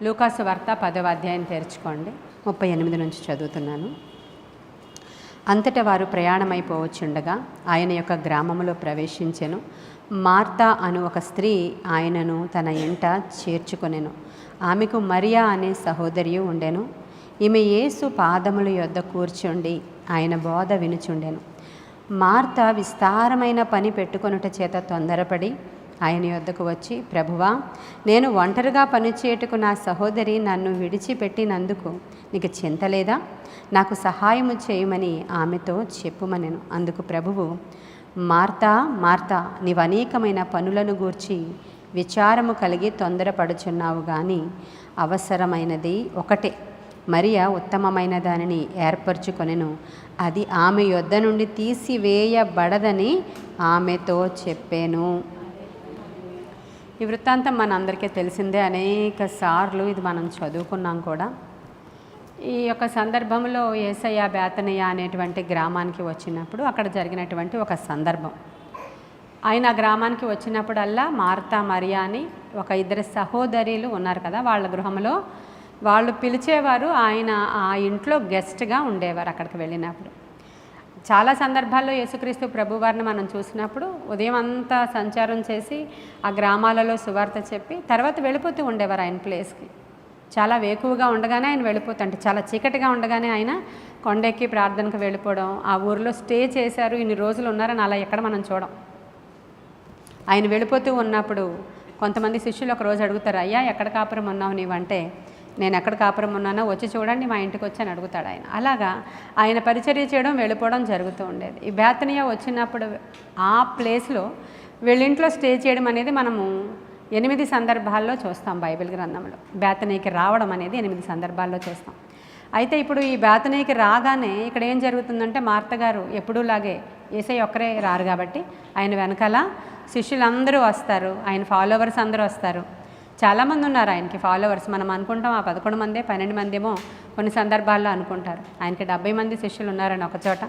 లూకాసు వార్త 10వ అధ్యాయం తెరుచుకోండి. 38 నుంచి చదువుతున్నాను. అంతటా వారు ప్రయాణమైపోవచ్చుండగా ఆయన యొక్క గ్రామములో ప్రవేశించెను. మార్తా అను ఒక స్త్రీ ఆయనను తన ఇంట చేర్చుకొనెను. ఆమెకు మరియా అనే సహోదరియు ఉండెను. ఈమె యేసు పాదముల యొద్ద కూర్చుండి ఆయన బోధ వినుచుండెను. మార్తా విస్తారమైన పని పెట్టుకొనుట చేత తొందరపడి ఆయన యొద్దకు వచ్చి, ప్రభువా, నేను ఒంటరిగా పనిచేయుటకు నా సహోదరి నన్ను విడిచిపెట్టినందుకు నీకు చింత లేదా? నాకు సహాయము చేయమని ఆమెతో చెప్పుమనెను. అందుకు ప్రభువు, మార్తా మార్తా, నీవు అనేకమైన పనులను గూర్చి విచారము కలిగి తొందరపడుచున్నావు, కానీ అవసరమైనది ఒకటే. మరియా ఉత్తమమైన దానిని ఏర్పరచుకొనెను, అది ఆమె యొద్ద నుండి తీసివేయబడదని ఆమెతో చెప్పాను. ఈ వృత్తాంతం మనందరికీ తెలిసిందే. అనేక సార్లు ఇది మనం చదువుకున్నాం కూడా. ఈ యొక్క సందర్భంలో యేసయ్య బేతనియ అనేటువంటి గ్రామానికి వచ్చినప్పుడు అక్కడ జరిగినటువంటి ఒక సందర్భం. ఆయన గ్రామానికి వచ్చినప్పుడల్లా మార్తా మరియా అని ఒక ఇద్దరు సహోదరులు ఉన్నారు కదా, వాళ్ళ గృహంలో వాళ్ళు పిలిచేవారు. ఆయన ఆ ఇంట్లో గెస్ట్గా ఉండేవారు అక్కడికి వెళ్ళినప్పుడు. చాలా సందర్భాల్లో యేసుక్రీస్తు ప్రభువారిని మనం చూసినప్పుడు ఉదయం అంతా సంచారం చేసి ఆ గ్రామాలలో సువార్త చెప్పి తర్వాత వెళ్ళిపోతూ ఉండేవారు ఆయన ప్లేస్కి. చాలా వేకువగా ఉండగానే ఆయన వెళ్ళిపోతుంటే, చాలా చీకటిగా ఉండగానే ఆయన కొండెక్కి ప్రార్థనకు వెళ్ళిపోవడం, ఆ ఊరిలో స్టే చేశారు, ఇన్ని రోజులు ఉన్నారని అలా ఎక్కడ మనం చూడం. ఆయన వెళ్ళిపోతూ ఉన్నప్పుడు కొంతమంది శిష్యులు ఒక రోజు అడుగుతారు, అయ్యా ఎక్కడ కాపురం ఉన్నావు నీవంటే, నేను ఎక్కడ కాపురం ఉన్నానో వచ్చి చూడండి మా ఇంటికి వచ్చి అని అడుగుతాడు ఆయన. అలాగా ఆయన పరిచర్య చేయడం వెళ్ళిపోవడం జరుగుతూ ఉండేది. ఈ బేతనియా వచ్చినప్పుడు ఆ ప్లేస్లో వీళ్ళింట్లో స్టే చేయడం అనేది మనము 8 సందర్భాల్లో చూస్తాం బైబిల్ గ్రంథంలో. బేతనీకి రావడం అనేది 8 సందర్భాల్లో చూస్తాం. అయితే ఇప్పుడు ఈ బేతనీకి రాగానే ఇక్కడ ఏం జరుగుతుందంటే, మార్త గారు ఎప్పుడూలాగే యేసయ్య ఒక్కరే రారు కాబట్టి ఆయన వెనకాల శిష్యులందరూ వస్తారు, ఆయన ఫాలోవర్స్ అందరూ వస్తారు. చాలామంది ఉన్నారు ఆయనకి ఫాలోవర్స్. మనం అనుకుంటాం ఆ 11 మందే 12 మందేమో కొన్ని సందర్భాల్లో అనుకుంటారు. ఆయనకి 70 మంది శిష్యులు ఉన్నారని ఒకచోట,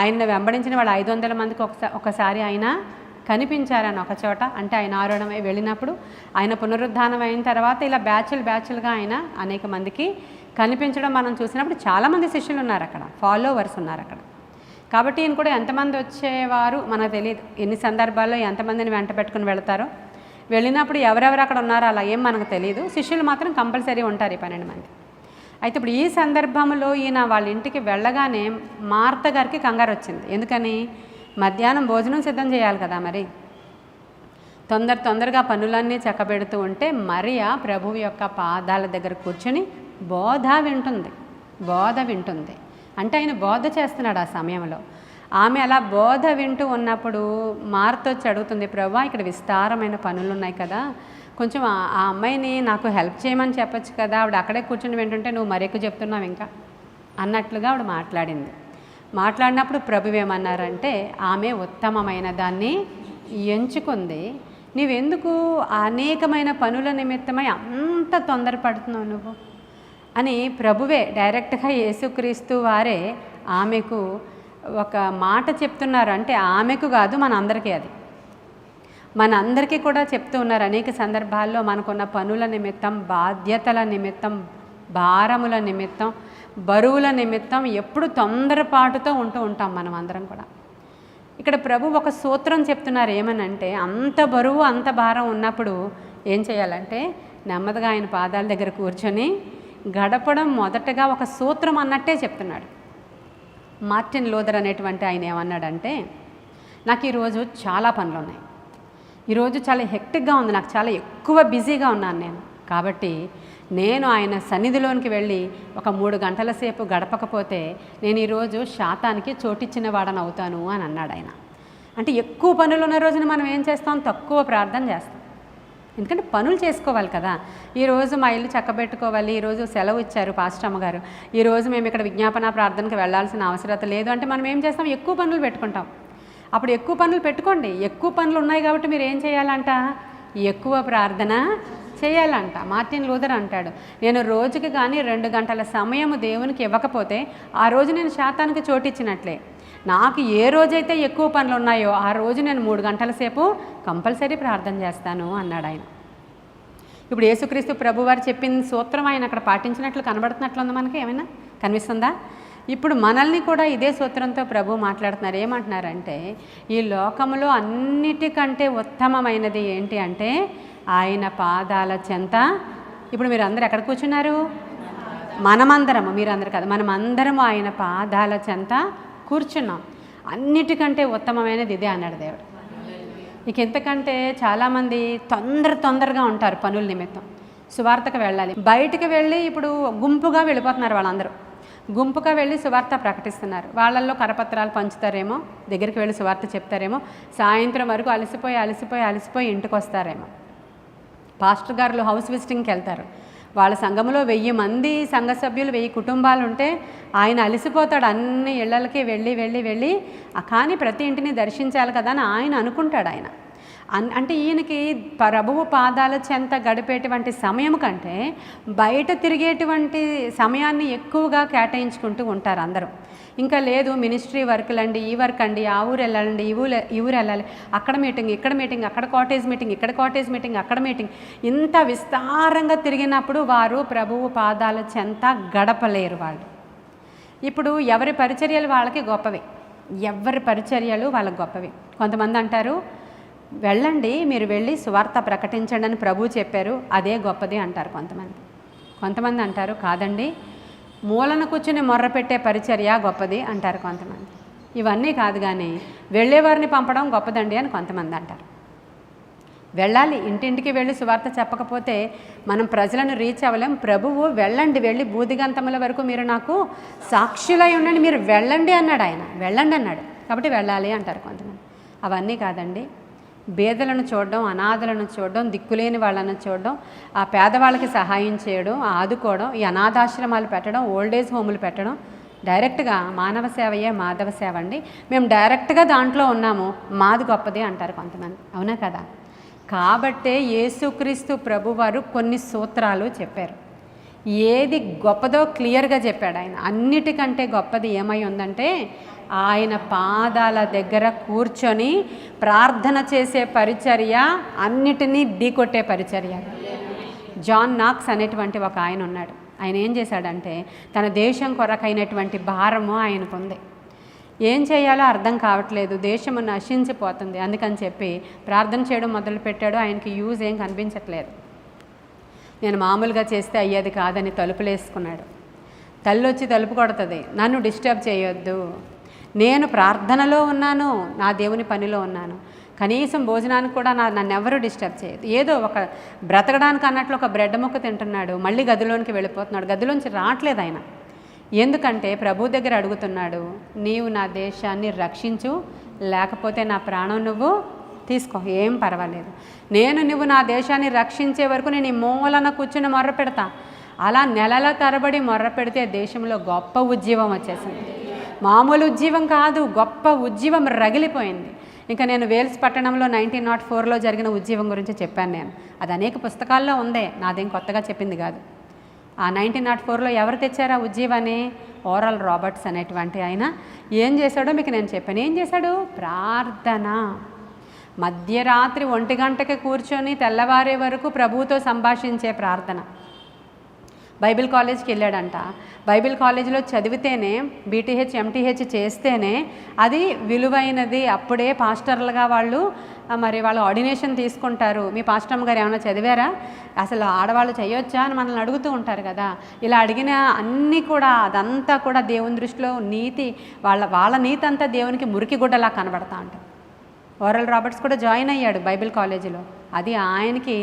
ఆయన్ని వెంబడించిన వాళ్ళు 500 మందికి ఒకసారి ఆయన కనిపించారని ఒకచోట. అంటే ఆయన ఆరోహణమై వెళ్ళినప్పుడు, ఆయన పునరుద్ధానం అయిన తర్వాత ఇలా బ్యాచ్లుగా ఆయన అనేక మందికి కనిపించడం మనం చూసినప్పుడు చాలామంది శిష్యులు ఉన్నారు అక్కడ, ఫాలోవర్స్ ఉన్నారు అక్కడ. కాబట్టి ఈయన కూడా ఎంతమంది వచ్చేవారు మనకు తెలియదు, ఎన్ని సందర్భాల్లో ఎంతమందిని వెంట పెట్టుకుని వెళతారో, వెళ్ళినప్పుడు ఎవరెవరు అక్కడ ఉన్నారో అలా ఏం మనకు తెలియదు. శిష్యులు మాత్రం కంపల్సరీ ఉంటారు, ఈ 12 మంది. అయితే ఇప్పుడు ఈ సందర్భంలో ఈయన వాళ్ళ ఇంటికి వెళ్ళగానే మార్త గారికి కంగారు వచ్చింది. ఎందుకని? మధ్యాహ్నం భోజనం సిద్ధం చేయాలి కదా, మరి తొందరగా పనులన్నీ చక్కబెడుతూ ఉంటే మరియా ప్రభువు యొక్క పాదాల దగ్గర కూర్చొని బోధ వింటుంది. అంటే ఆయన బోధ చేస్తున్నాడు ఆ సమయంలో. ఆమె అలా బోధ వింటూ ఉన్నప్పుడు మార్త వచ్చి అడుగుతుంది, ప్రభువా, ఇక్కడ విస్తారమైన పనులు ఉన్నాయి కదా, కొంచెం ఆ అమ్మాయిని నాకు హెల్ప్ చేయమని చెప్పొచ్చు కదా, ఆవిడ అక్కడే కూర్చొని వింటుంటే నువ్వు మరెక్కువ చెప్తున్నావు ఇంకా అన్నట్లుగా ఆవిడ మాట్లాడినప్పుడు ప్రభువు ఏమన్నారంటే, ఆమె ఉత్తమమైన దాన్ని ఎంచుకుంది, నీవెందుకు అనేకమైన పనుల నిమిత్తమై అంత తొందరపడుతున్నావు నువ్వు అని ప్రభువే డైరెక్ట్గా యేసుక్రీస్తు వారే ఆమెకు ఒక మాట చెప్తున్నారు. అంటే ఆమెకు కాదు, మనందరికీ కూడా చెప్తూ ఉన్నారు. అనేక సందర్భాల్లో మనకున్న పనుల నిమిత్తం, బాధ్యతల నిమిత్తం, భారముల నిమిత్తం, బరువుల నిమిత్తం ఎప్పుడు తొందరపాటుతో ఉంటూ ఉంటాం మనం అందరం కూడా. ఇక్కడ ప్రభు ఒక సూత్రం చెప్తున్నారు. ఏమనంటే, అంత బరువు అంత భారం ఉన్నప్పుడు ఏం చేయాలంటే నెమ్మదిగా ఆయన పాదాల దగ్గర కూర్చొని గడపడం మొదటగా ఒక సూత్రం అన్నట్టే చెప్తున్నాడు. మార్టిన్ లూథర్ అనేటువంటి ఆయన ఏమన్నాడంటే, నాకు ఈరోజు చాలా పనులు ఉన్నాయి, ఈరోజు చాలా హెక్టిక్గా ఉంది, నాకు చాలా ఎక్కువ బిజీగా ఉన్నాను నేను, కాబట్టి నేను ఆయన సన్నిధిలోనికి వెళ్ళి ఒక 3 గంటల సేపు గడపకపోతే నేను ఈరోజు శాతానికి చోటిచ్చిన వాడని అవుతాను అని అన్నాడు ఆయన. అంటే ఎక్కువ పనులు ఉన్న రోజున మనం ఏం చేస్తాం? తక్కువ ప్రార్థన చేస్తాం. ఎందుకంటే పనులు చేసుకోవాలి కదా. ఈరోజు మా ఇల్లు చక్కబెట్టుకోవాలి, ఈరోజు సెలవు ఇచ్చారు పాస్టర్ అమ్మగారు, ఈరోజు మేము ఇక్కడ విజ్ఞాపన ప్రార్థనకు వెళ్ళాల్సిన అవసరం లేదు అంటే మనం ఏం చేస్తాం? ఎక్కువ పనులు పెట్టుకుంటాం. అప్పుడు ఎక్కువ పనులు పెట్టుకోండి. ఎక్కువ పనులు ఉన్నాయి కాబట్టి మీరు ఏం చేయాలంట? ఎక్కువ ప్రార్థన చేయాలంట. మార్టిన్ లూథర్ అంటాడు, నేను రోజుకి కానీ 2 గంటల సమయం దేవునికి ఇవ్వకపోతే ఆ రోజు నేను శాతానికి చోటిచ్చినట్లే. నాకు ఏ రోజైతే ఎక్కువ పనులు ఉన్నాయో ఆ రోజు నేను 3 గంటల సేపు కంపల్సరీ ప్రార్థన చేస్తాను అన్నాడు ఆయన. ఇప్పుడు యేసుక్రీస్తు ప్రభువారు చెప్పిన సూత్రం ఆయన అక్కడ పాటించినట్లు కనబడుతున్నట్లుంది మనకి, ఏమైనా కనిపిస్తుందా? ఇప్పుడు మనల్ని కూడా ఇదే సూత్రంతో ప్రభు మాట్లాడుతున్నారు. ఏమంటున్నారంటే, ఈ లోకములో అన్నిటికంటే ఉత్తమమైనది ఏంటి అంటే ఆయన పాదాల చెంత. ఇప్పుడు మీరు అందరూ ఎక్కడ కూర్చున్నారు? మనమందరము, మీరందరూ కాదు, మనమందరము ఆయన పాదాల చెంత కూర్చున్నాం. అన్నిటికంటే ఉత్తమమైనది ఇదే అన్నాడు దేవుడు. ఇక ఎంతకంటే చాలామంది తొందరగా ఉంటారు పనుల నిమిత్తం, సువార్తకు వెళ్ళాలి, బయటికి వెళ్ళి ఇప్పుడు గుంపుగా వెళ్ళిపోతున్నారు. వాళ్ళందరూ గుంపుగా వెళ్ళి సువార్త ప్రకటిస్తున్నారు. వాళ్ళల్లో కరపత్రాలు పంచుతారేమో, దగ్గరికి వెళ్ళి సువార్త చెప్తారేమో, సాయంత్రం వరకు అలసిపోయి ఇంటికి వస్తారేమో. పాస్టర్ గారులు హౌస్ విజిటింగ్కి వెళ్తారు. వాళ్ళ సంఘంలో 1000 మంది సంఘ సభ్యులు, 1000 కుటుంబాలు ఉంటే ఆయన అలసిపోతాడు అన్ని ఇళ్ళకి వెళ్ళి కానీ ప్రతి ఇంటిని దర్శించాలి కదా అని ఆయన అనుకుంటాడు. ఆయన అంటే ఈయనకి ప్రభువు పాదాల చెంత గడిపేటువంటి సమయం కంటే బయట తిరిగేటువంటి సమయాన్ని ఎక్కువగా కేటాయించుకుంటూ ఉంటారు అందరూ. ఇంకా లేదు మినిస్ట్రీ వర్కులండి, ఈ వర్క్ అండి, ఆ ఊరు వెళ్ళాలండి, ఈ ఊరు వెళ్ళాలి, అక్కడ మీటింగ్, ఇక్కడ మీటింగ్, అక్కడ కాటేజ్ మీటింగ్, ఇక్కడ కాటేజ్ మీటింగ్, అక్కడ మీటింగ్, ఇంత విస్తారంగా తిరిగినప్పుడు వారు ప్రభువు పాదాల చెంత గడపలేరు వాళ్ళు. ఇప్పుడు ఎవరి పరిచర్యలు వాళ్ళకి గొప్పవి, ఎవరి పరిచర్యలు వాళ్ళకి గొప్పవి. కొంతమంది అంటారు వెళ్ళండి, మీరు వెళ్ళి సువార్త ప్రకటించండి అని ప్రభు చెప్పారు, అదే గొప్పది అంటారు కొంతమంది అంటారు కాదండి, మూలన కూర్చుని మొర్ర పెట్టే పరిచర్య గొప్పది అంటారు కొంతమంది. ఇవన్నీ కాదు కానీ వెళ్ళేవారిని పంపడం గొప్పదండి అని కొంతమంది అంటారు. వెళ్ళాలి, ఇంటింటికి వెళ్ళి సువార్త చెప్పకపోతే మనం ప్రజలను రీచ్ అవ్వలేం. ప్రభువు వెళ్ళండి, వెళ్ళి బూదిగంతముల వరకు మీరు నాకు సాక్షులై ఉండండి, మీరు వెళ్ళండి అన్నాడు. ఆయన వెళ్ళండి అన్నాడు కాబట్టి వెళ్ళాలి అంటారు కొంతమంది. అవన్నీ కాదండి, బేదలను చూడడం, అనాథలను చూడడం, దిక్కులేని వాళ్ళను చూడడం, ఆ పేదవాళ్ళకి సహాయం చేయడం, ఆదుకోవడం, ఈ అనాథాశ్రమాలు పెట్టడం, ఓల్డేజ్ హోములు పెట్టడం, డైరెక్ట్గా మానవ సేవయే మాధవ సేవ అండి, మేము డైరెక్ట్గా దాంట్లో ఉన్నాము, మాది గొప్పది అంటారు కొంతమంది. అవునా కదా? కాబట్టే యేసుక్రీస్తు ప్రభువారు కొన్ని సూత్రాలు చెప్పారు. ఏది గొప్పదో క్లియర్గా చెప్పాడు ఆయన. అన్నిటికంటే గొప్పది ఏమై ఉందంటే ఆయన పాదాల దగ్గర కూర్చొని ప్రార్థన చేసే పరిచర్య, అన్నిటినీ ఢీకొట్టే పరిచర్య. జాన్ నాక్స్ అనేటువంటి ఒక ఆయన ఉన్నాడు. ఆయన ఏం చేశాడంటే తన దేశం కొరకైనటువంటి భారము ఆయనకుంది. ఏం చేయాలో అర్థం కావట్లేదు, దేశము నశించిపోతుంది, అందుకని చెప్పి ప్రార్థన చేయడం మొదలుపెట్టాడు. ఆయనకి యూజ్ ఏం కనిపించట్లేదు. నేను మామూలుగా చేస్తే అయ్యేది కాదని తలుపులు వేసుకున్నాడు. తల్లి వచ్చి తలుపు కొడుతుంది, నన్ను డిస్టర్బ్ చేయొద్దు, నేను ప్రార్థనలో ఉన్నాను, నా దేవుని పనిలో ఉన్నాను, కనీసం భోజనానికి కూడా నన్ను ఎవరు డిస్టర్బ్ చేయదు. ఏదో ఒక బ్రతకడానికి అన్నట్లు ఒక బ్రెడ్ ముక్క తింటున్నాడు, మళ్ళీ గదిలోనికి వెళ్ళిపోతున్నాడు. గదిలోంచి రావట్లేదు ఆయన. ఎందుకంటే ప్రభు దగ్గర అడుగుతున్నాడు, నీవు నా దేశాన్ని రక్షించు, లేకపోతే నా ప్రాణం నువ్వు తీసుకో, ఏం పర్వాలేదు, నువ్వు నా దేశాన్ని రక్షించే వరకు నేను ఈ మూలన కూర్చుని మొర్ర పెడతా. అలా నెలల తరబడి మొర్ర పెడితే దేశంలో గొప్ప ఉజ్జీవం వచ్చేసింది. మామూలు ఉజ్జీవం కాదు, గొప్ప ఉజ్జీవం రగిలిపోయింది. ఇంకా నేను వేల్స్ పట్టణంలో 1904లో జరిగిన ఉజ్జీవం గురించి చెప్పాను నేను. అది అనేక పుస్తకాల్లో ఉందే, నాదేం కొత్తగా చెప్పింది కాదు. ఆ 1904లో ఎవరు తెచ్చారు ఆ ఉజ్జీవాన్ని? ఓరల్ రాబర్ట్స్ అనేటువంటి ఆయన. ఏం చేశాడో మీకు నేను చెప్పాను. ఏం చేశాడు? ప్రార్థన. మధ్యరాత్రి 1 గంటకి కూర్చొని తెల్లవారే వరకు ప్రభువుతో సంభాషించే ప్రార్థన. బైబిల్ కాలేజ్కి వెళ్ళాడంట. బైబిల్ కాలేజీలో చదివితేనే, బీటీహెచ్ ఎంటీహెచ్ చేస్తేనే అది విలువైనది. అప్పుడే పాస్టర్లుగా వాళ్ళు ఆర్డినేషన్ తీసుకుంటారు. మీ పాస్టర్మ గారు ఏమైనా చదివారా, అసలు ఆడవాళ్ళు చేయొచ్చా అని మనల్ని అడుగుతూ ఉంటారు కదా. ఇలా అడిగిన అన్నీ కూడా అదంతా కూడా దేవుని దృష్టిలో నీతి, వాళ్ళ నీతి అంతా దేవునికి మురికి గుడ్డలా కనబడతా ఉంటుంది. ఓరల్ రాబర్ట్స్ కూడా జాయిన్ అయ్యాడు బైబిల్ కాలేజీలో. అది ఆయనకి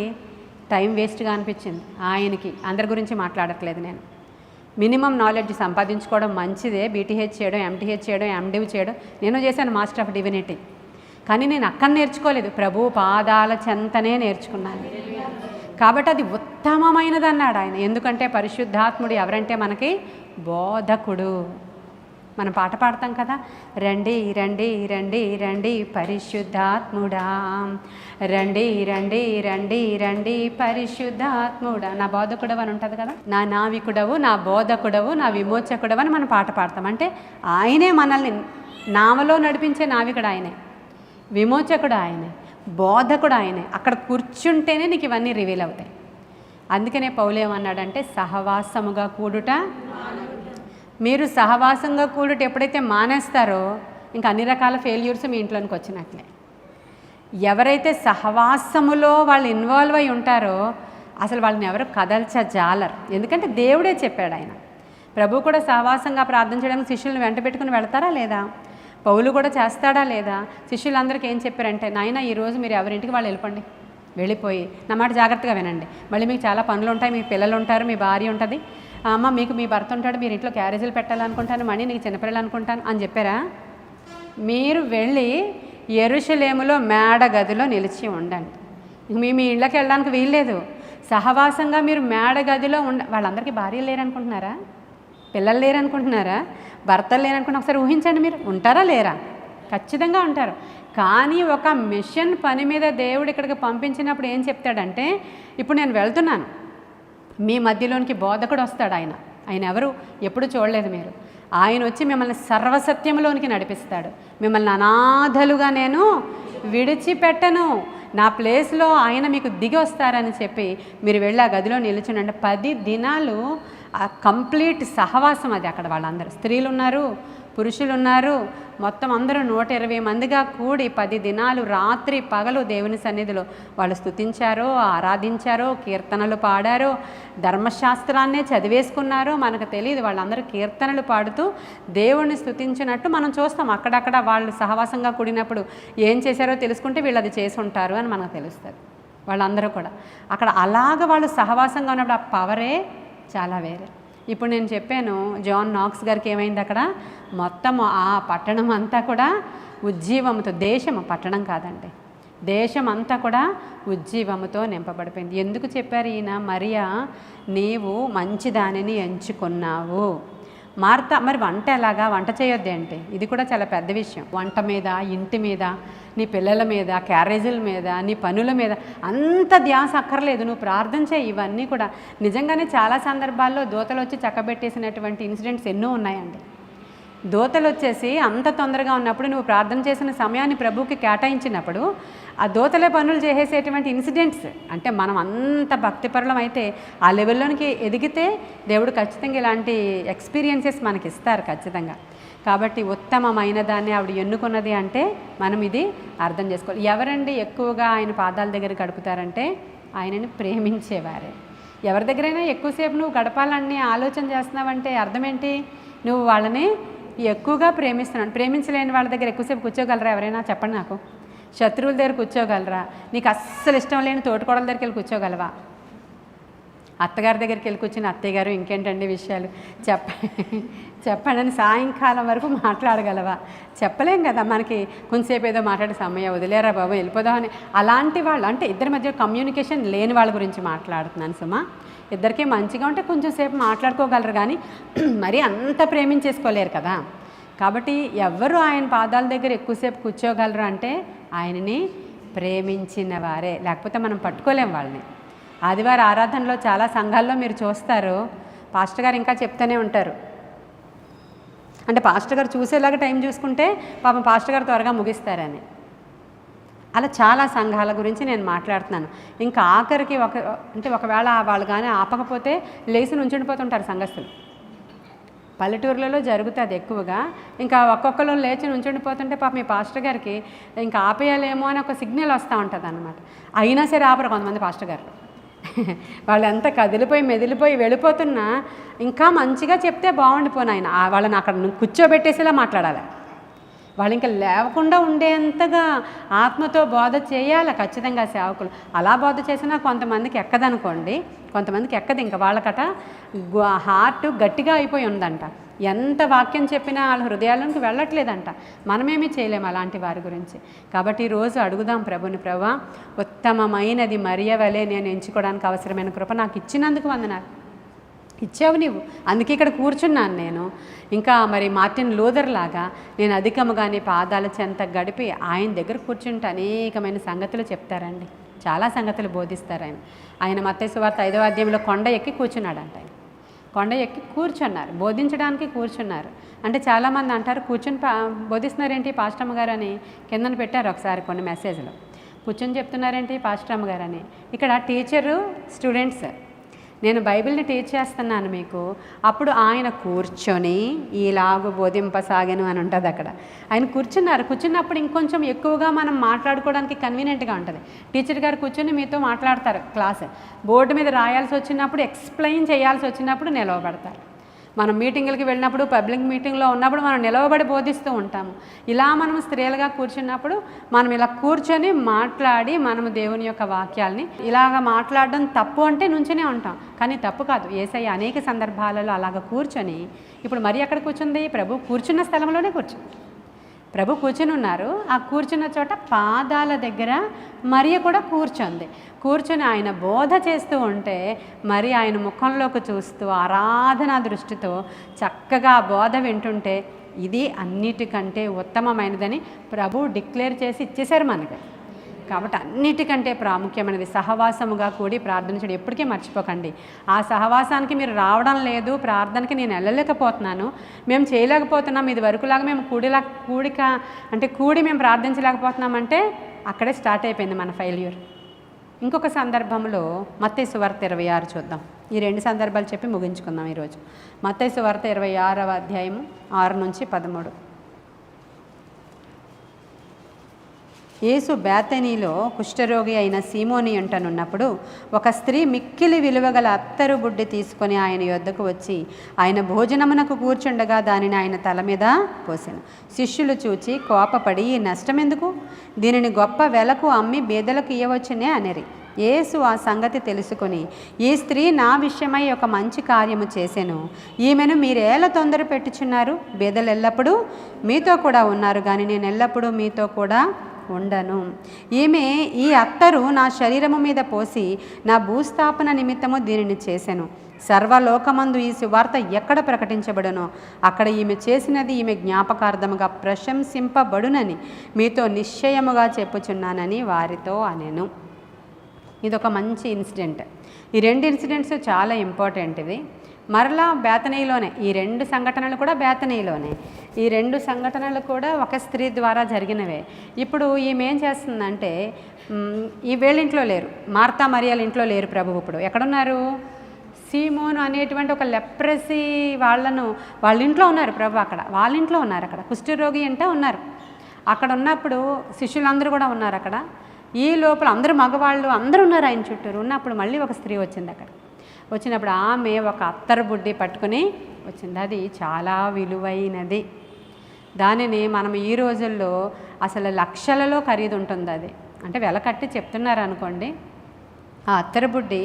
టైం వేస్ట్గా అనిపించింది. ఆయనకి, అందరి గురించి మాట్లాడట్లేదు నేను. మినిమం నాలెడ్జ్ సంపాదించుకోవడం మంచిదే. బీటీహెచ్ చేయడం, ఎంటీహెచ్ చేయడం, ఎండివ్ చేయడం. నేను చేశాను మాస్టర్ ఆఫ్ డివినిటీ, కానీ నేను అక్కడ నేర్చుకోలేదు, ప్రభు పాదాల చెంతనే నేర్చుకున్నాను. కాబట్టి అది ఉత్తమమైనది అన్నాడు ఆయన. ఎందుకంటే పరిశుద్ధాత్ముడు ఎవరంటే మనకి బోధకుడు. మనం పాట పాడతాం కదా, రండి రండి రండి రండి పరిశుద్ధాత్ముడా, రండి రండి రండి రండి పరిశుద్ధాత్ముడా, నా బోధకుడవు అని ఉంటుంది కదా. నా నావికుడవు, నా బోధకుడవు, నా విమోచకుడవు అని మనం పాట పాడతాం. అంటే ఆయనే మనల్ని నావలో నడిపించే నావికుడు ఆయనే, విమోచకుడు ఆయనే, బోధకుడు ఆయనే. అక్కడ కూర్చుంటేనే నీకు ఇవన్నీ రివీల్ అవుతాయి. అందుకనే పౌలు ఏమన్నాడంటే సహవాసముగా కూడుట. మీరు సహవాసంగా కూడుట ఎప్పుడైతే మానేస్తారో ఇంకా అన్ని రకాల ఫెయిల్యూర్స్ మీ ఇంట్లోనికి వచ్చినట్లే. ఎవరైతే సహవాసములో వాళ్ళు ఇన్వాల్వ్ అయి ఉంటారో అసలు వాళ్ళని ఎవరు కదల్చజాలరు. ఎందుకంటే దేవుడే చెప్పాడు. ఆయన ప్రభు కూడా సహవాసంగా ప్రార్థన చేయడానికి శిష్యులను వెంట పెట్టుకుని వెళ్తారా లేదా? పౌలు కూడా చేస్తాడా లేదా? శిష్యులందరికీ ఏం చెప్పారంటే, నాయన ఈరోజు మీరు ఎవరింటికి వాళ్ళు వెళ్ళిపోండి, వెళ్ళిపోయి నా మాట జాగ్రత్తగా వినండి, మళ్ళీ మీకు చాలా పనులు ఉంటాయి, మీ పిల్లలు ఉంటారు, మీ భార్య ఉంటుంది, అమ్మ మీకు మీ భర్త ఉంటాడు, మీరు ఇంట్లో క్యారేజీలు పెట్టాలనుకుంటాను, మణి నీకు చిన్నపిల్లలు అనుకుంటాను అని చెప్పారా? మీరు వెళ్ళి యెరూషలేములో మేడ గదిలో నిలిచి ఉండండి. మీ ఇళ్ళకి వెళ్ళడానికి వీల్లేదు. సహవాసంగా మీరు మేడ గదిలో వాళ్ళందరికీ భార్యలు లేరనుకుంటున్నారా? పిల్లలు లేరనుకుంటున్నారా? భర్తలు లేరనుకుంటున్నా? ఒకసారి ఊహించండి, మీరు ఉంటారా లేరా? ఖచ్చితంగా ఉంటారు. కానీ ఒక మిషన్ పని మీద దేవుడు ఇక్కడికి పంపించినప్పుడు ఏం చెప్తాడంటే, ఇప్పుడు నేను వెళ్తున్నాను, మీ మధ్యలోనికి బోధకుడు వస్తాడు. ఆయన ఎవరు? ఎప్పుడు చూడలేదు మీరు. ఆయన వచ్చి మిమ్మల్ని సర్వసత్యంలోనికి నడిపిస్తాడు. మిమ్మల్ని అనాథలుగా నేను విడిచిపెట్టను, నా ప్లేస్లో ఆయన మీకు దిగి వస్తారని చెప్పి మీరు వెళ్ళి ఆ గదిలో నిలుచునండి. 10 దినాలు కంప్లీట్ సహవాసం అది. అక్కడ వాళ్ళందరూ స్త్రీలు ఉన్నారు, పురుషులు ఉన్నారు, మొత్తం అందరూ 120 మందిగా కూడి 10 దినాలు రాత్రి పగలు దేవుని సన్నిధిలో వాళ్ళు స్తుతించారో, ఆరాధించారో, కీర్తనలు పాడారో, ధర్మశాస్త్రాన్నే చదివేసుకున్నారో మనకు తెలియదు. వాళ్ళందరూ కీర్తనలు పాడుతూ దేవుణ్ణి స్తుతించినట్టు మనం చూస్తాం. అక్కడక్కడ వాళ్ళు సహవాసంగా కూడినప్పుడు ఏం చేశారో తెలుసుకుంటే వీళ్ళు అది చేసి ఉంటారు అని మనకు తెలుస్తుంది. వాళ్ళందరూ కూడా అక్కడ అలాగ వాళ్ళు సహవాసంగా ఉన్నప్పుడు ఆ పవరే చాలా వేరే. ఇప్పుడు నేను చెప్పాను జాన్ నాక్స్ గారికి ఏమైంది అక్కడ, మొత్తం ఆ పట్టణం అంతా కూడా ఉజ్జీవముతో, దేశం పట్టణం కాదండి, దేశం అంతా కూడా ఉజ్జీవముతో నింపబడిపోయింది. ఎందుకు చెప్పారు ఈయన? మరియా నీవు మంచి దానిని ఎంచుకున్నావు. మార్త మరి వంట ఎలాగా? వంట చేయొద్దే అంటే ఇది కూడా చాలా పెద్ద విషయం. వంట మీద, ఇంటి మీద, నీ పిల్లల మీద, క్యారేజీల మీద, నీ పనుల మీద అంత ధ్యాస అక్కర్లేదు. నువ్వు ప్రార్థన చేయి. ఇవన్నీ కూడా నిజంగానే చాలా సందర్భాల్లో దూతలు వచ్చి చక్కబెట్టేసినటువంటి ఇన్సిడెంట్స్ ఎన్నో ఉన్నాయండి. దూతలు వచ్చేసి అంత తొందరగా ఉన్నప్పుడు నువ్వు ప్రార్థన చేసిన సమయాన్ని ప్రభువుకి కేటాయించినప్పుడు ఆ దూతలే పనులు చేసేసేటువంటి ఇన్సిడెంట్స్, అంటే మనం అంత భక్తిపరులం అయితే ఆ లెవెల్లోనికి ఎదిగితే దేవుడు ఖచ్చితంగా ఇలాంటి ఎక్స్పీరియన్సెస్ మనకి ఇస్తారు ఖచ్చితంగా. కాబట్టి ఉత్తమమైన దాన్ని ఆవిడ ఎన్నుకున్నది అంటే మనం ఇది అర్థం చేసుకోవాలి. ఎవరండి ఎక్కువగా ఆయన పాదాల దగ్గర గడుపుతారంటే ఆయనని ప్రేమించేవారే. ఎవరి దగ్గరైనా ఎక్కువసేపు నువ్వు గడపాలని ఆలోచన చేస్తున్నావంటే అర్థం ఏంటి? నువ్వు వాళ్ళని ఎక్కువగా ప్రేమిస్తున్నాను. ప్రేమించలేని వాళ్ళ దగ్గర ఎక్కువసేపు కూర్చోగలరా? ఎవరైనా చెప్పండి నాకు. శత్రువుల దగ్గర కూర్చోగలరా? నీకు అస్సలు ఇష్టం లేని తోటికోడల దగ్గరికి వెళ్ళి కూర్చోగలవా? అత్తగారి దగ్గరికి వెళ్ళి కూర్చుని అత్తయ్య గారు ఇంకేంటండి విషయాలు చెప్పండి అని సాయంకాలం వరకు మాట్లాడగలవా? చెప్పలేం కదా. మనకి కొంచెంసేపు ఏదో మాట్లాడే సమయం వదిలేరా బాబు వెళ్ళిపోదామని. అలాంటి వాళ్ళు అంటే ఇద్దరి మధ్య కమ్యూనికేషన్ లేని వాళ్ళ గురించి మాట్లాడుతున్నాను సుమా. ఇద్దరికీ మంచిగా ఉంటే కొంచెం సేపు మాట్లాడుకోగలరు, కానీ మరీ అంత ప్రేమించేసుకోలేరు కదా. కాబట్టి ఎవరు ఆయన పాదాల దగ్గర ఎక్కువసేపు కూర్చోగలరు అంటే ఆయనని ప్రేమించిన వారే, లేకపోతే మనం పట్టుకోలేం వాళ్ళని. ఆదివారం ఆరాధనలో చాలా సంఘాల్లో మీరు చూస్తారు, పాస్టర్ గారు ఇంకా చెప్తూనే ఉంటారు. అంటే పాస్టర్ గారు చూసేలాగా టైం చూసుకుంటే పాపం పాస్టర్ గారు త్వరగా ముగిస్తారని. అలా చాలా సంఘాల గురించి నేను మాట్లాడుతున్నాను. ఇంకా ఆఖరికి ఒకవేళ వాళ్ళు కానీ ఆపకపోతే లేచి నుంచుండిపోతుంటారు సంఘస్థులు. పల్లెటూర్లలో జరుగుతుంది ఎక్కువగా. ఇంకా ఒక్కొక్కరు లేచి నుంచుండిపోతుంటే పాపం మీ పాస్టర్ గారికి ఇంకా ఆపేయాలేమో అని ఒక సిగ్నల్ వస్తూ ఉంటుంది అన్నమాట. అయినా సరే ఆపరు కొంతమంది పాస్టర్ గారు. వాళ్ళు ఎంత కదిలిపోయి మెదిలిపోయి వెళ్ళిపోతున్నా ఇంకా మంచిగా చెప్తే బాగుండిపోను. ఆయన వాళ్ళని అక్కడ కూర్చోబెట్టేసేలా మాట్లాడాలి. వాళ్ళు ఇంకా లేవకుండా ఉండేంతగా ఆత్మతో బోధ చేయాలి ఖచ్చితంగా సేవకులు. అలా బోధ చేసినా కొంతమందికి ఎక్కదనుకోండి, కొంతమందికి ఎక్కదు. ఇంకా వాళ్ళకట హార్ట్ గట్టిగా అయిపోయి ఉందంట. ఎంత వాక్యం చెప్పినా వాళ్ళ హృదయాల్లోకి వెళ్ళట్లేదంట. మనమేమీ చేయలేము అలాంటి వారి గురించి. కాబట్టి ఈరోజు అడుగుదాం ప్రభుని, ప్రభువా ఉత్తమమైనది మరియ వలె నేను ఎంచుకోవడానికి అవసరమైన కృప నాకు ఇచ్చినందుకు వందనాలు. ఇచ్చావు నీవు, అందుకే ఇక్కడ కూర్చున్నాను నేను. ఇంకా మరి మార్టిన్ లూథర్ లాగా నేను అధికముగా నీ పాదాల చెంత గడిపి ఆయన దగ్గర కూర్చుంటే అనేకమైన సంగతులు చెప్తారండి, చాలా సంగతులు బోధిస్తారు ఆయన మత్తయి సువార్త 5వ అధ్యాయంలో కొండ ఎక్కి కూర్చున్నాడంట. ఆయన కొండ ఎక్కి కూర్చున్నారు, బోధించడానికి కూర్చున్నారు. అంటే చాలామంది అంటారు కూర్చుని బోధిస్తున్నారేంటి పాస్టమ్మ గారు అని కిందన పెట్టారు ఒకసారి కొన్ని మెసేజ్లు. కూర్చొని చెప్తున్నారేంటి పాస్టమ్మ గారు అని. ఇక్కడ టీచరు స్టూడెంట్స్ నేను బైబిల్ని టీచ్ చేస్తున్నాను మీకు, అప్పుడు ఆయన కూర్చొని ఈలాగు బోధింపసాగను అని ఉంటుంది అక్కడ. ఆయన కూర్చున్నప్పుడు ఇంకొంచెం ఎక్కువగా మనం మాట్లాడుకోవడానికి కన్వీనియంట్గా ఉంటుంది. టీచర్ గారు కూర్చొని మీతో మాట్లాడతారు క్లాస్. బోర్డు మీద రాయాల్సి వచ్చినప్పుడు, ఎక్స్ప్లెయిన్ చేయాల్సి వచ్చినప్పుడు నిలవబడతారు. మనం మీటింగులకి వెళ్ళినప్పుడు, పబ్లిక్ మీటింగ్లో ఉన్నప్పుడు మనం నిలవబడి బోధిస్తూ ఉంటాము. ఇలా మనం స్త్రీలుగా కూర్చున్నప్పుడు మనం ఇలా కూర్చొని మాట్లాడి మనము దేవుని యొక్క వాక్యాల్ని ఇలాగ మాట్లాడడం తప్పు అంటే నుంచునే ఉంటాం, కానీ తప్పు కాదు. యేసయ్య అనేక సందర్భాలలో అలాగ కూర్చొని, ఇప్పుడు మరి ఎక్కడ కూర్చుంది? ప్రభు కూర్చున్న స్థలంలోనే కూర్చుంది. ప్రభు కూర్చుని ఉన్నారు. ఆ కూర్చున్న చోట పాదాల దగ్గర మరియ కూడా కూర్చొని ఆయన బోధ చేస్తూ ఉంటే మరి ఆయన ముఖంలోకి చూస్తూ ఆరాధనా దృష్టితో చక్కగా బోధ వింటుంటే ఇది అన్నిటికంటే ఉత్తమమైనదని ప్రభు డిక్లేర్ చేసి ఇచ్చేశారు మనకి. కాబట్టి అన్నిటికంటే ప్రాముఖ్యమైనది సహవాసముగా కూడి ప్రార్థించడం. ఎప్పటికీ మర్చిపోకండి. ఆ సహవాసానికి మీరు రావడం లేదు, ప్రార్థనకి నేను వెళ్ళలేకపోతున్నాను, మేము చేయలేకపోతున్నాం, ఇది వరకులాగా మేము కూడి మేము ప్రార్థించలేకపోతున్నామంటే అక్కడే స్టార్ట్ అయిపోయింది మన ఫెయిల్యూర్. ఇంకొక సందర్భంలో మత్తయి సువార్త 26 చూద్దాం. ఈ 2 సందర్భాలు చెప్పి ముగించుకుందాం ఈరోజు. మత్తయి సువార్త 26వ అధ్యాయము 6 నుంచి 13. యేసు బేతనీలో కుష్ఠరోగి అయిన సీమోని అంటనున్నప్పుడు ఒక స్త్రీ మిక్కిలి విలువగల అత్తరు బుడ్డి తీసుకొని ఆయన యొద్దకు వచ్చి ఆయన భోజనమునకు కూర్చుండగా దానిని ఆయన తల మీద పోసెను. శిష్యులు చూచి కోపపడి, ఈ నష్టమెందుకు? దీనిని గొప్ప వెలకు అమ్మి బీదలకు ఇయ్యవచ్చునే అనిరి. యేసు ఆ సంగతి తెలుసుకొని, ఈ స్త్రీ నా విషయమై ఒక మంచి కార్యము చేసెను, ఈమెను మీరేలా తొందర పెట్టుచున్నారు? బీదలు ఎల్లప్పుడూ మీతో కూడా ఉన్నారు, కానీ నేను ఎల్లప్పుడూ మీతో కూడా ఉండను. ఈమె ఈ అత్తరు నా శరీరము మీద పోసి నా భూస్థాపన నిమిత్తము దీనిని చేసెను. సర్వలోకమందు ఈ సువార్త ఎక్కడ ప్రకటించబడునో అక్కడ ఈమె చేసినది ఈమె జ్ఞాపకార్థముగా ప్రశంసింపబడునని మీతో నిశ్చయముగా చెప్పుచున్నానని వారితో అనెను. ఇదొక మంచి ఇన్సిడెంట్. ఈ 2 ఇన్సిడెంట్స్ చాలా ఇంపార్టెంట్. ఇవి మరలా బేతనీలోనే, ఈ 2 సంఘటనలు కూడా బేతనీలోనే. ఈ 2 సంఘటనలు కూడా ఒక స్త్రీ ద్వారా జరిగినవే. ఇప్పుడు ఈమె ఏం చేస్తుందంటే, ఈ వీళ్ళింట్లో లేరు, మార్తా మరియాల ఇంట్లో లేరు ప్రభు. ఇప్పుడు ఎక్కడున్నారు? సీమోను అనేటువంటి ఒక లెప్రసీ వాళ్ళ ఇంట్లో ఉన్నారు ప్రభు. అక్కడ వాళ్ళ ఇంట్లో ఉన్నారు. అక్కడ కుష్ఠరోగి అంటే ఉన్నారు. అక్కడ ఉన్నప్పుడు శిష్యులందరూ కూడా ఉన్నారు అక్కడ. ఈ లోపల అందరూ మగవాళ్ళు అందరూ ఉన్నారు ఆయన చుట్టూరు. ఉన్నప్పుడు మళ్ళీ ఒక స్త్రీ వచ్చింది. అక్కడ వచ్చినప్పుడు ఆమె ఒక అత్తరు బుడ్డి పట్టుకుని వచ్చింది. అది చాలా విలువైనది. దానిని మనం ఈ రోజుల్లో అసలు లక్షలలో ఖరీదు ఉంటుంది. అది అంటే వెల కట్టి చెప్తున్నారు అనుకోండి. ఆ అత్తరబుడ్డి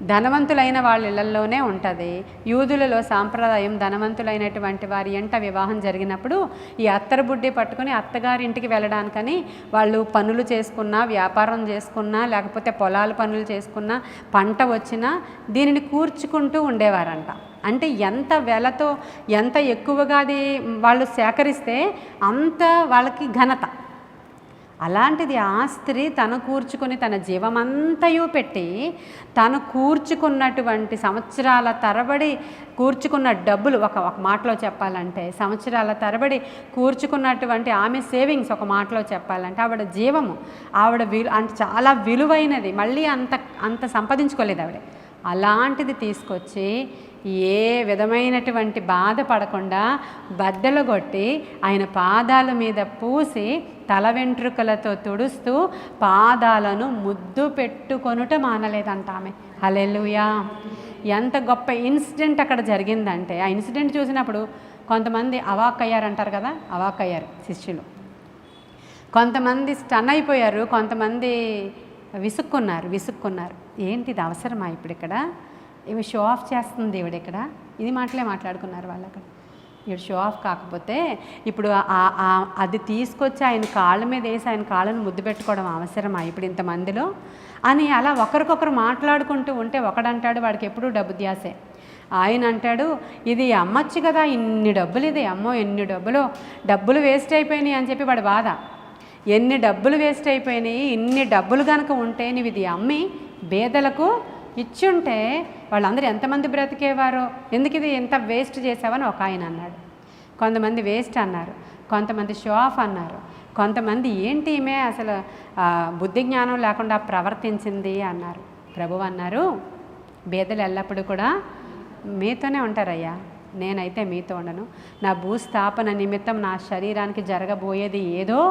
ధనవంతులైన వాళ్ళ ఇళ్లలోనే ఉంటుంది. యూదులలో సాంప్రదాయం ధనవంతులైనటువంటి వారి ఎంట వివాహం జరిగినప్పుడు ఈ అత్తరబుడ్డి పట్టుకుని అత్తగారి ఇంటికి వెళ్ళడానికని వాళ్ళు పనులు చేసుకున్నా, వ్యాపారం చేసుకున్నా, లేకపోతే పొలాల పనులు చేసుకున్నా, పంట వచ్చినా దీనిని కూర్చుకుంటూ ఉండేవారంట. అంటే ఎంత వెలతో, ఎంత ఎక్కువగా అది వాళ్ళు సేకరిస్తే అంత వాళ్ళకి ఘనత. అలాంటిది ఆ స్త్రీ తను కూర్చుకొని తన జీవమంతయు పెట్టి తను కూర్చుకున్నటువంటి సంవత్సరాల తరబడి కూర్చుకున్న డబ్బులు, ఒక మాటలో చెప్పాలంటే సంవత్సరాల తరబడి కూర్చుకున్నటువంటి ఆమె సేవింగ్స్, ఒక మాటలో చెప్పాలంటే ఆవిడ జీవము, ఆవిడ అంటే చాలా విలువైనది. మళ్ళీ అంత సంపాదించుకోలేదు ఆవిడ. అలాంటిది తీసుకొచ్చి ఏ విధమైనటువంటి బాధపడకుండా బద్దలు కొట్టి ఆయన పాదాల మీద పూసి తల వెంట్రుకలతో తుడుస్తూ పాదాలను ముద్దు పెట్టుకొనుట మానలేదంట ఆమె. హల్లెలూయా! ఎంత గొప్ప ఇన్సిడెంట్ అక్కడ జరిగిందంటే, ఆ ఇన్సిడెంట్ చూసినప్పుడు కొంతమంది అవాక్కయ్యారంటారు కదా, అవాక్కయ్యారు శిష్యులు. కొంతమంది స్టన్ అయిపోయారు, కొంతమంది విసుక్కున్నారు. ఏంటి ఇది అవసరమా ఇప్పుడు ఇక్కడ? ఇవి షో ఆఫ్ చేస్తుంది ఈవిడ ఇక్కడ, ఇది మాటలే మాట్లాడుకున్నారు వాళ్ళు అక్కడ. ఈవిడ షో ఆఫ్ కాకపోతే ఇప్పుడు అది తీసుకొచ్చి ఆయన కాళ్ళ మీద వేసి ఆయన కాళ్ళను ముద్దు పెట్టుకోవడం అవసరమా ఇప్పుడు ఇంతమందిలో అని అలా ఒకరికొకరు మాట్లాడుకుంటూ ఉంటే ఒకడంటాడు వాడికి ఎప్పుడూ డబ్బు ధ్యాసే. ఆయన అంటాడు ఇది అమ్మచ్చు కదా, ఇన్ని డబ్బులు, ఇది అమ్మో ఎన్ని డబ్బులు వేస్ట్ అయిపోయినాయి అని చెప్పి వాడి బాధ. ఎన్ని డబ్బులు వేస్ట్ అయిపోయినాయి, ఇన్ని డబ్బులు కనుక ఉంటే నువ్వు ఇది అమ్మి బేదలకు ఇచ్చుంటే వాళ్ళందరూ ఎంతమంది బ్రతికేవారో, ఎందుకు ఇది ఎంత వేస్ట్ చేసావని ఒక ఆయన అన్నాడు. కొంతమంది వేస్ట్ అన్నారు, కొంతమంది షో ఆఫ్ అన్నారు, కొంతమంది ఏంటి ఈమె అసలు బుద్ధి జ్ఞానం లేకుండా ప్రవర్తించింది అన్నారు. ప్రభువు అన్నారు బేదలు ఎల్లప్పుడూ కూడా మీతోనే ఉంటారయ్యా, నేనైతే మీతో ఉండను. నా భూస్థాపన నిమిత్తం నా శరీరానికి జరగబోయేది ఏదో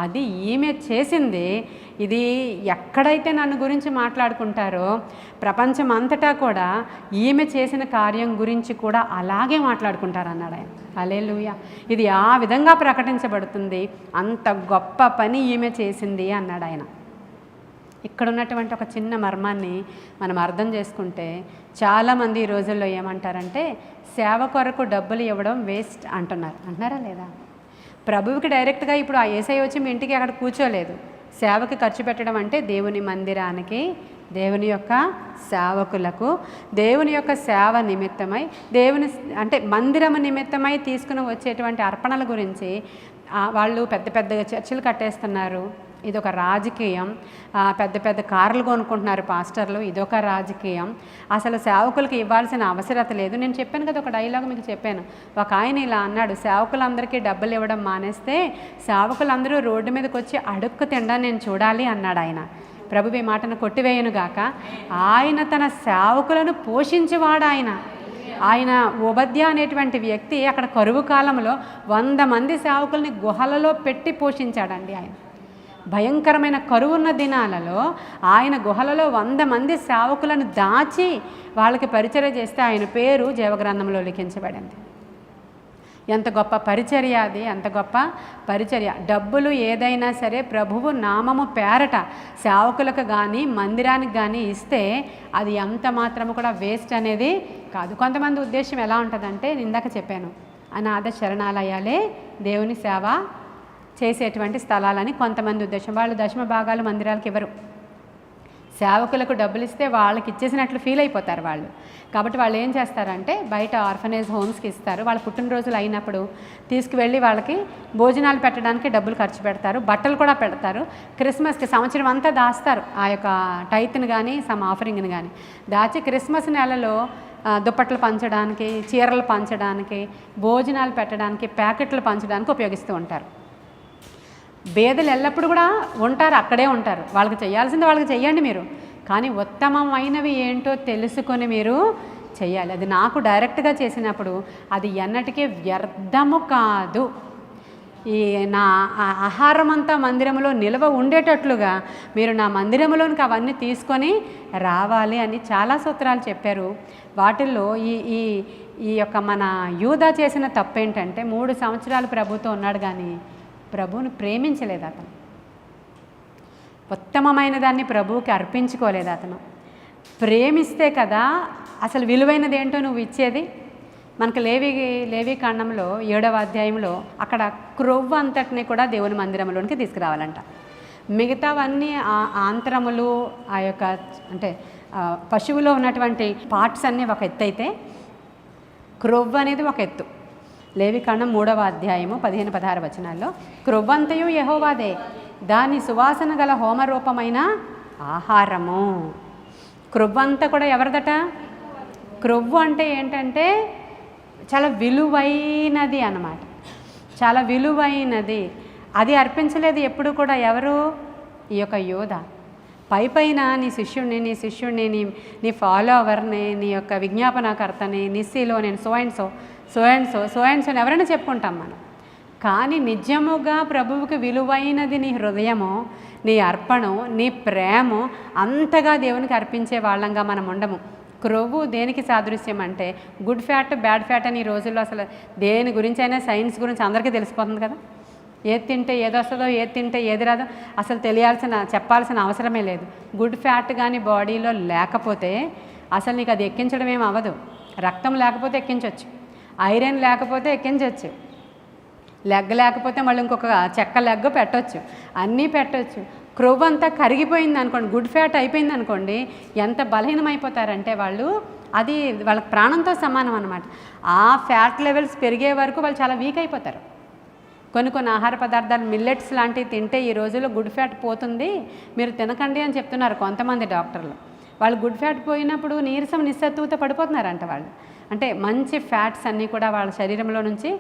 అది ఈమె చేసింది. ఇది ఎక్కడైతే నన్ను గురించి మాట్లాడుకుంటారో ప్రపంచం అంతటా కూడా ఈమె చేసిన కార్యం గురించి కూడా అలాగే మాట్లాడుకుంటారు అన్నాడు ఆయన. హల్లెలూయా. ఇది ఆ విధంగా ప్రకటించబడుతుంది, అంత గొప్ప పని ఈమె చేసింది అన్నాడు ఆయన. ఇక్కడ ఉన్నటువంటి ఒక చిన్న మర్మాన్ని మనం అర్థం చేసుకుంటే, చాలామంది ఈ రోజుల్లో ఏమంటారంటే సేవ కొరకు డబ్బులు ఇవ్వడం వేస్ట్ అంటున్నారా లేదా? ప్రభువుకి డైరెక్ట్గా ఇప్పుడు ఆ యేసయ్య వచ్చి మీ ఇంటికి అక్కడ కూర్చోలేదు. సేవకి ఖర్చు పెట్టడం అంటే దేవుని మందిరానికి, దేవుని యొక్క సేవకులకు, దేవుని యొక్క సేవ నిమిత్తమై, దేవుని అంటే మందిరము నిమిత్తమై తీసుకుని వచ్చేటువంటి అర్పణల గురించి వాళ్ళు పెద్ద పెద్ద చర్చిలు కట్టేస్తున్నారు. ఇదొక రాజకీయం. పెద్ద పెద్ద కార్లు కొనుక్కుంటున్నారు పాస్టర్లు, ఇదొక రాజకీయం. అసలు సేవకులకి ఇవ్వాల్సిన అవసరత లేదు. నేను చెప్పాను కదా, ఒక డైలాగ్ మీకు చెప్పాను. ఒక ఆయన ఇలా అన్నాడు, సేవకులందరికీ డబ్బులు ఇవ్వడం మానేస్తే సేవకులందరూ రోడ్డు మీదకి వచ్చి అడుక్కు తినడం నేను చూడాలి అన్నాడు ఆయన. ప్రభు ఈ మాటను కొట్టివేయనుగాక. ఆయన తన సేవకులను పోషించేవాడు ఆయన ఓబద్యా అనేటువంటి వ్యక్తి అక్కడ కరువు కాలంలో 100 మంది సేవకుల్ని గుహలలో పెట్టి పోషించాడండి ఆయన. భయంకరమైన కరువున్న దినాలలో ఆయన గుహలలో 100 మంది సేవకులను దాచి వాళ్ళకి పరిచర్య చేస్తే ఆయన పేరు జీవగ్రంథంలో లిఖించబడింది. ఎంత గొప్ప పరిచర్య అది, ఎంత గొప్ప పరిచర్య. డబ్బులు ఏదైనా సరే ప్రభువు నామము పేరట సేవకులకు కానీ మందిరానికి కానీ ఇస్తే అది ఎంత మాత్రము కూడా వేస్ట్ అనేది కాదు. కొంతమంది ఉద్దేశం ఎలా ఉంటుందంటే, ఇందాక చెప్పాను, అనాథ శరణాలయాలే దేవుని సేవ చేసేటువంటి స్థలాలని కొంతమంది ఉద్దేశం. వాళ్ళు దశమ భాగాలు మందిరాలకు ఇవ్వరు. సేవకులకు డబ్బులు ఇస్తే వాళ్ళకి ఇచ్చేసినట్లు ఫీల్ అయిపోతారు వాళ్ళు. కాబట్టి వాళ్ళు ఏం చేస్తారంటే బయట ఆర్ఫనేజ్ హోమ్స్కి ఇస్తారు. వాళ్ళ పుట్టినరోజులు అయినప్పుడు తీసుకువెళ్ళి వాళ్ళకి భోజనాలు పెట్టడానికి డబ్బులు ఖర్చు పెడతారు, బట్టలు కూడా పెడతారు. క్రిస్మస్కి సంవత్సరం అంతా దాస్తారు ఆ యొక్క టైత్ని కానీ సమ్ ఆఫరింగ్ని కానీ దాచి క్రిస్మస్ నెలలో దుప్పట్లు పంచడానికి, చీరలు పంచడానికి, భోజనాలు పెట్టడానికి, ప్యాకెట్లు పంచడానికి ఉపయోగిస్తూ ఉంటారు. బేదలు ఎల్లప్పుడూ కూడా ఉంటారు, అక్కడే ఉంటారు. వాళ్ళకి చేయాల్సింది వాళ్ళకి చెయ్యండి మీరు, కానీ ఉత్తమమైనవి ఏంటో తెలుసుకొని మీరు చెయ్యాలి. అది నాకు డైరెక్ట్గా చేసినప్పుడు అది ఎన్నటికీ వ్యర్థము కాదు. ఈ నా ఆహారం అంతా మందిరంలో నిల్వ ఉండేటట్లుగా మీరు నా మందిరంలోనికి అవన్నీ తీసుకొని రావాలి అని చాలా సూత్రాలు చెప్పారు. వాటిల్లో ఈ యొక్క మన యూదా చేసిన తప్పు ఏంటంటే 3 సంవత్సరాలు ప్రభుతో ఉన్నాడు కానీ ప్రభువుని ప్రేమించలేదు అతను. ఉత్తమమైన దాన్ని ప్రభువుకి అర్పించుకోలేదు అతను. ప్రేమిస్తే కదా అసలు విలువైనది ఏంటో నువ్వు ఇచ్చేది. మనకు లేవి కాండంలో 7వ అధ్యాయంలో అక్కడ క్రొవ్వు అంతటిని కూడా దేవుని మందిరంలోనికి తీసుకురావాలంట. మిగతావన్నీ ఆంతరములు, ఆ యొక్క అంటే పశువులో ఉన్నటువంటి పార్ట్స్ అన్నీ ఒక ఎత్తు అయితే క్రొవ్వు అనేది ఒక ఎత్తు. లేవికాండం 3వ అధ్యాయము 15-16 వచనాల్లో క్రొవ్వంతయు యెహోవాదే, దాని సువాసన గల హోమరూపమైన ఆహారము. క్రొవ్వంతా కూడా ఎవరిదట? క్రొవ్వు అంటే ఏంటంటే చాలా విలువైనది అన్నమాట, చాలా విలువైనది. అది అర్పించలేదు ఎప్పుడు కూడా ఎవరు? ఈ యొక్క యోధ. పైన నీ శిష్యుడిని నీ ఫాలోవర్ని, నీ యొక్క విజ్ఞాపనకర్తని, నిస్సీలో నేను సో అండ్ సో అని ఎవరైనా చెప్పుకుంటాం మనం. కానీ నిజముగా ప్రభువుకి విలువైనది నీ హృదయము, నీ అర్పణం, నీ ప్రేమ అంతగా దేవునికి అర్పించే వాళ్ళంగా మనం ఉండము. క్రొవ్వు దేనికి సాదృశ్యం అంటే గుడ్ ఫ్యాట్, బ్యాడ్ ఫ్యాట్ అని ఈ రోజుల్లో అసలు దేని గురించి అయినా సైన్స్ గురించి అందరికీ తెలిసిపోతుంది కదా. ఏది తింటే ఏది వస్తుందో, ఏది తింటే ఏది రాదో అసలు చెప్పాల్సిన అవసరమే లేదు. గుడ్ ఫ్యాట్ కానీ బాడీలో లేకపోతే అసలు నీకు అది ఎక్కించడం ఏం అవ్వదు. రక్తం లేకపోతే ఎక్కించవచ్చు, ఐరన్ లేకపోతే ఎక్కించవచ్చు, లెగ్ లేకపోతే మళ్ళీ ఇంకొక చెక్క లెగ్ పెట్టవచ్చు, అన్నీ పెట్టవచ్చు. క్రొవ్వు అంతా కరిగిపోయింది అనుకోండి, గుడ్ ఫ్యాట్ అయిపోయింది అనుకోండి, ఎంత బలహీనమైపోతారంటే వాళ్ళు, అది వాళ్ళకి ప్రాణంతో సమానం అన్నమాట. ఆ ఫ్యాట్ లెవెల్స్ పెరిగే వరకు వాళ్ళు చాలా వీక్ అయిపోతారు. కొన్ని ఆహార పదార్థాలు మిల్లెట్స్ లాంటివి తింటే ఈ రోజుల్లో గుడ్ ఫ్యాట్ పోతుంది, మీరు తినకండి అని చెప్తున్నారు కొంతమంది డాక్టర్లు. వాళ్ళు గుడ్ ఫ్యాట్ పోయినప్పుడు నీరసం, నిస్సత్తువతో పడిపోతున్నారంట వాళ్ళు. అంటే మంచి ఫ్యాట్స్ అన్నీ కూడా వాళ్ళ శరీరంలో నుంచి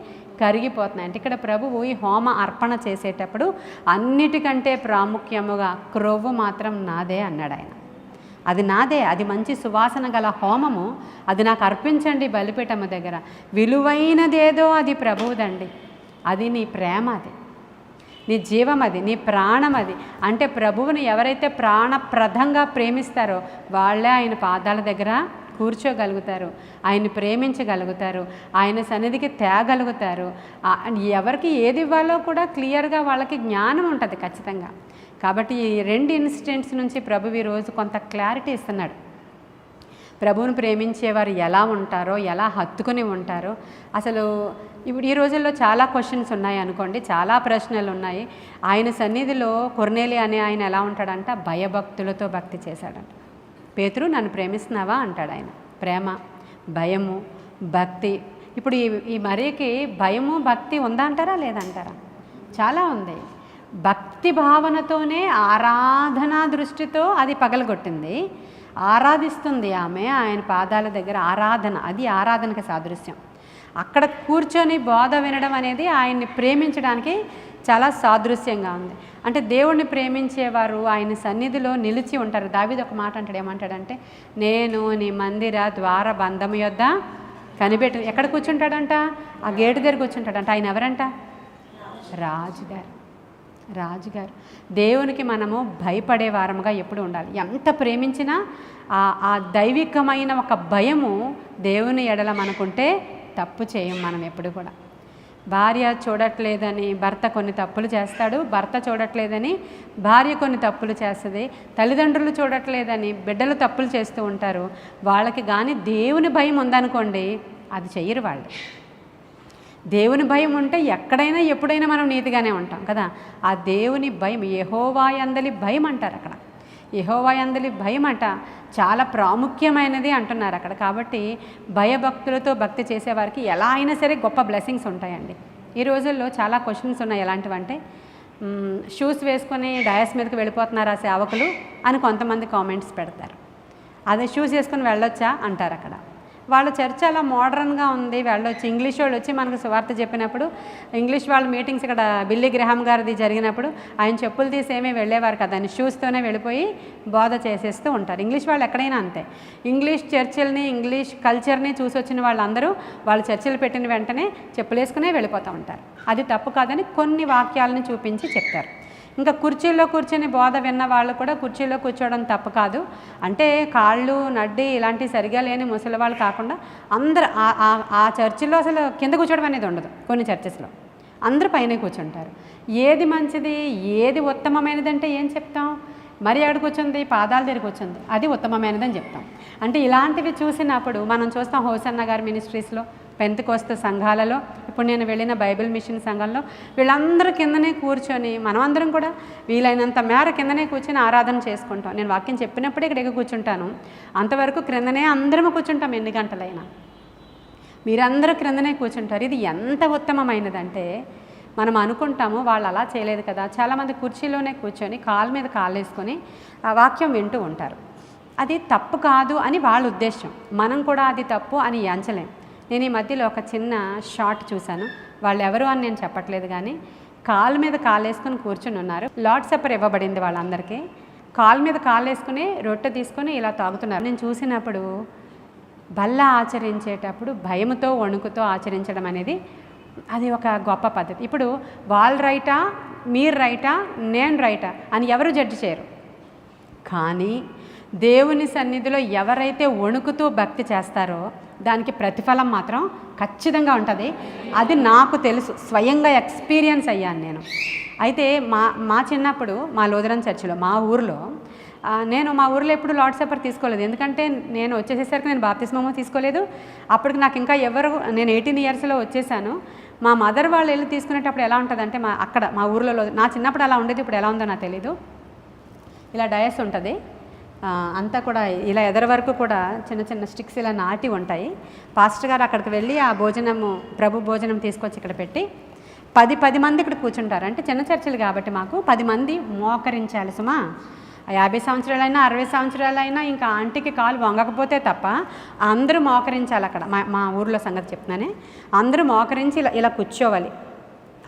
కరిగిపోతున్నాయి. అంటే ఇక్కడ ప్రభువు ఈ హోమ అర్పణ చేసేటప్పుడు అన్నిటికంటే ప్రాముఖ్యముగా క్రొవ్వు మాత్రం నాదే అన్నాడు ఆయన. అది నాదే, అది మంచి సువాసన గల హోమము, అది నాకు అర్పించండి బలిపీఠము దగ్గర. విలువైనదేదో అది ప్రభువుదండి. అది నీ ప్రేమ, అది నీ జీవం, అది నీ ప్రాణం. అది అంటే ప్రభువుని ఎవరైతే ప్రాణప్రదంగా ప్రేమిస్తారో వాళ్ళే ఆయన పాదాల దగ్గర కూర్చోగలుగుతారు, ఆయన్ని ప్రేమించగలుగుతారు, ఆయన సన్నిధికి తేగలుగుతారు. ఎవరికి ఏది ఇవ్వాలో కూడా క్లియర్గా వాళ్ళకి జ్ఞానం ఉంటుంది ఖచ్చితంగా. కాబట్టి ఈ 2 ఇన్సిడెంట్స్ నుంచి ప్రభువు ఈరోజు కొంత క్లారిటీ ఇస్తున్నాడు. ప్రభువును ప్రేమించేవారు ఎలా ఉంటారో, ఎలా హత్తుకుని ఉంటారో. అసలు ఇప్పుడు ఈ రోజుల్లో చాలా క్వశ్చన్స్ ఉన్నాయి అనుకోండి, చాలా ప్రశ్నలు ఉన్నాయి. ఆయన సన్నిధిలో కొర్నేలి అనే ఆయన ఎలా ఉంటాడంట, భయభక్తులతో భక్తి చేశాడంట. పేతురు నన్ను ప్రేమిస్తున్నావా అంటాడు ఆయన. ప్రేమ, భయము, భక్తి. ఇప్పుడు ఈ మరియకి భయము భక్తి ఉందా అంటారా లేదంటారా? చాలా ఉంది. భక్తి భావనతోనే ఆరాధనా దృష్టితో అది పగలగొట్టింది, ఆరాధిస్తుంది ఆమె ఆయన పాదాల దగ్గర. ఆరాధన, అది ఆరాధనకి సాదృశ్యం. అక్కడ కూర్చొని బోధ వినడం అనేది ఆయన్ని ప్రేమించడానికి చాలా సాదృశ్యంగా ఉంది. అంటే దేవుణ్ణి ప్రేమించేవారు ఆయన సన్నిధిలో నిలిచి ఉంటారు. దావీదు ఒక మాట అంటాడు, ఏమంటాడంటే, నేను నీ మందిర ద్వార బంధము యొద్ద కనిపెట్టి. ఎక్కడ కూర్చుంటాడంట? ఆ గేటు దగ్గర కూర్చుంటాడంట. ఆయన ఎవరంట? రాజుగారు. రాజుగారు. దేవునికి మనము భయపడే వారముగా ఎప్పుడు ఉండాలి. ఎంత ప్రేమించినా ఆ దైవికమైన ఒక భయము దేవుని ఎడల మనకుంటే తప్పు చేయం మనం ఎప్పుడు కూడా. భార్య చూడట్లేదని భర్త కొన్ని తప్పులు చేస్తాడు, భర్త చూడట్లేదని భార్య కొన్ని తప్పులు చేస్తుంది, తల్లిదండ్రులు చూడట్లేదని బిడ్డలు తప్పులు చేస్తూ ఉంటారు. వాళ్ళకి కానీ దేవుని భయం ఉందనుకోండి, అది చెయ్యరు వాళ్ళు. దేవుని భయం ఉంటే ఎక్కడైనా ఎప్పుడైనా మనం నీతిగానే ఉంటాం కదా. ఆ దేవుని భయం, యెహోవా యందలి భయం అంటారు అక్కడ. యెహోవా యందలి భయం అంట చాలా ప్రాముఖ్యమైనది అంటున్నారు అక్కడ. కాబట్టి భయభక్తులతో భక్తి చేసేవారికి ఎలా అయినా సరే గొప్ప బ్లెస్సింగ్స్ ఉంటాయండి. ఈ రోజుల్లో చాలా క్వశ్చన్స్ ఉన్నాయి. ఎలాంటివంటే, షూస్ వేసుకొని డయాస్ మీదకి వెళ్ళిపోతున్నారు ఆ సేవకులు అని కొంతమంది కామెంట్స్ పెడతారు. అదే షూస్ వేసుకొని వెళ్ళొచ్చా అంటారు అక్కడ. వాళ్ళ చర్చ అలా మోడర్న్గా ఉంది, వెళ్ళొచ్చు. ఇంగ్లీష్ వాళ్ళు వచ్చి మనకు సువార్త చెప్పినప్పుడు, ఇంగ్లీష్ వాళ్ళ మీటింగ్స్ ఇక్కడ బిల్లీ గ్రహాం గారిది జరిగినప్పుడు ఆయన చెప్పులు తీసి ఏమీ వెళ్ళేవారు కదా, ఆయన షూస్తోనే వెళ్ళిపోయి బోధ చేసేస్తూ ఉంటారు. ఇంగ్లీష్ వాళ్ళు ఎక్కడైనా అంతే. ఇంగ్లీష్ చర్చిల్ని, ఇంగ్లీష్ కల్చర్ని చూసి వచ్చిన వాళ్ళందరూ వాళ్ళు చర్చలు పెట్టిన వెంటనే చెప్పులు వేసుకునే వెళ్ళిపోతూ ఉంటారు. అది తప్పు కాదని కొన్ని వాక్యాలను చూపించి చెప్తారు. ఇంకా కుర్చీల్లో కూర్చొని బోధ విన్న వాళ్ళు కూడా కుర్చీలో కూర్చోవడం తప్పు కాదు. అంటే కాళ్ళు నడ్డి ఇలాంటివి సరిగా లేని ముసలి వాళ్ళు కాకుండా అందరూ ఆ చర్చిలో అసలు కింద కూర్చోవడం అనేది ఉండదు. కొన్ని చర్చెస్లో అందరూ పైన కూర్చుంటారు. ఏది మంచిది, ఏది ఉత్తమమైనదంటే ఏం చెప్తాం? మరి ఎక్కడ కూర్చుంది? పాదాల దగ్గర కూర్చుంది, అది ఉత్తమమైనదని చెప్తాం. అంటే ఇలాంటివి చూసినప్పుడు మనం చూస్తాం హోసన్న గారి మినిస్ట్రీస్లో, పెంతెకోస్తు సంఘాలలో, ఇప్పుడు నేను వెళ్ళిన బైబిల్ మిషన్ సంఘంలో వీళ్ళందరూ కిందనే కూర్చొని, మనమందరం కూడా వీలైనంత మేర కిందనే కూర్చొని ఆరాధన చేసుకుంటాం. నేను వాక్యం చెప్పినప్పుడే ఇక్కడ ఎగ కూర్చుంటాను, అంతవరకు క్రిందనే అందరం కూర్చుంటాం. ఎన్ని గంటలైనా మీరందరూ క్రిందనే కూర్చుంటారు. ఇది ఎంత ఉత్తమమైనదంటే మనం అనుకుంటాము వాళ్ళు అలా చేయలేదు కదా. చాలామంది కుర్చీలోనే కూర్చొని కాలు మీద కాలు వేసుకొని ఆ వాక్యం వింటూ ఉంటారు. అది తప్పు కాదు అని వాళ్ళ ఉద్దేశం, మనం కూడా అది తప్పు అని ఎంచలేం. నేను ఈ మధ్యలో ఒక చిన్న షార్ట్ చూశాను, వాళ్ళు ఎవరు అని నేను చెప్పట్లేదు, కానీ కాలు మీద కాలు వేసుకొని కూర్చుని ఉన్నారు. లార్డ్ సప్పర్ ఇవ్వబడింది వాళ్ళందరికీ. కాలు మీద కాలు వేసుకుని రొట్టె తీసుకొని ఇలా తాగుతున్నారు. నేను చూసినప్పుడు బల్ల ఆచరించేటప్పుడు భయముతో వణుకుతో ఆచరించడం అనేది అది ఒక గొప్ప పద్ధతి. ఇప్పుడు వాళ్ళు రైటా, మీరు రైటా, నేను రైటా అని ఎవరు జడ్జి చేయరు. కానీ దేవుని సన్నిధిలో ఎవరైతే వణుకుతూ భక్తి చేస్తారో దానికి ప్రతిఫలం మాత్రం ఖచ్చితంగా ఉంటుంది. అది నాకు తెలుసు, స్వయంగా ఎక్స్పీరియన్స్ అయ్యాను నేను. అయితే మా చిన్నప్పుడు మా లూథరన్ చర్చిలో మా ఊరిలో నేను మా ఊరిలో ఎప్పుడు లార్డ్ సప్పర్ తీసుకోలేదు. ఎందుకంటే నేను వచ్చేసేసరికి నేను బాప్తిస్మము తీసుకోలేదు. అప్పటికి నాకు ఇంకా నేను 18 ఇయర్స్లో వచ్చేసాను. మా మదర్ వాళ్ళు వెళ్ళి తీసుకునేటప్పుడు ఎలా ఉంటుందంటే, మా ఊరిలో నా చిన్నప్పుడు అలా ఉండేది, ఇప్పుడు ఎలా ఉందో నాకు తెలీదు. ఇలా డయస్ ఉంటుంది అంతా కూడా, ఇలా ఎదర వరకు కూడా చిన్న చిన్న స్టిక్స్ ఇలా నాటి ఉంటాయి. పాస్టర్ గారు అక్కడికి వెళ్ళి ఆ భోజనము, ప్రభు భోజనం తీసుకొచ్చి ఇక్కడ పెట్టి 10 మంది ఇక్కడ కూర్చుంటారు. అంటే చిన్న చర్చలు కాబట్టి మాకు 10 మంది మోకరించాలి సుమా. 50 సంవత్సరాలైనా 60 సంవత్సరాలైనా ఇంకా ఆంటీకి కాలు వంగకపోతే తప్ప అందరూ మోకరించాలి అక్కడ. మా ఊర్లో సంగతి చెప్తున్నానే, అందరూ మోకరించి ఇలా కూర్చోవాలి.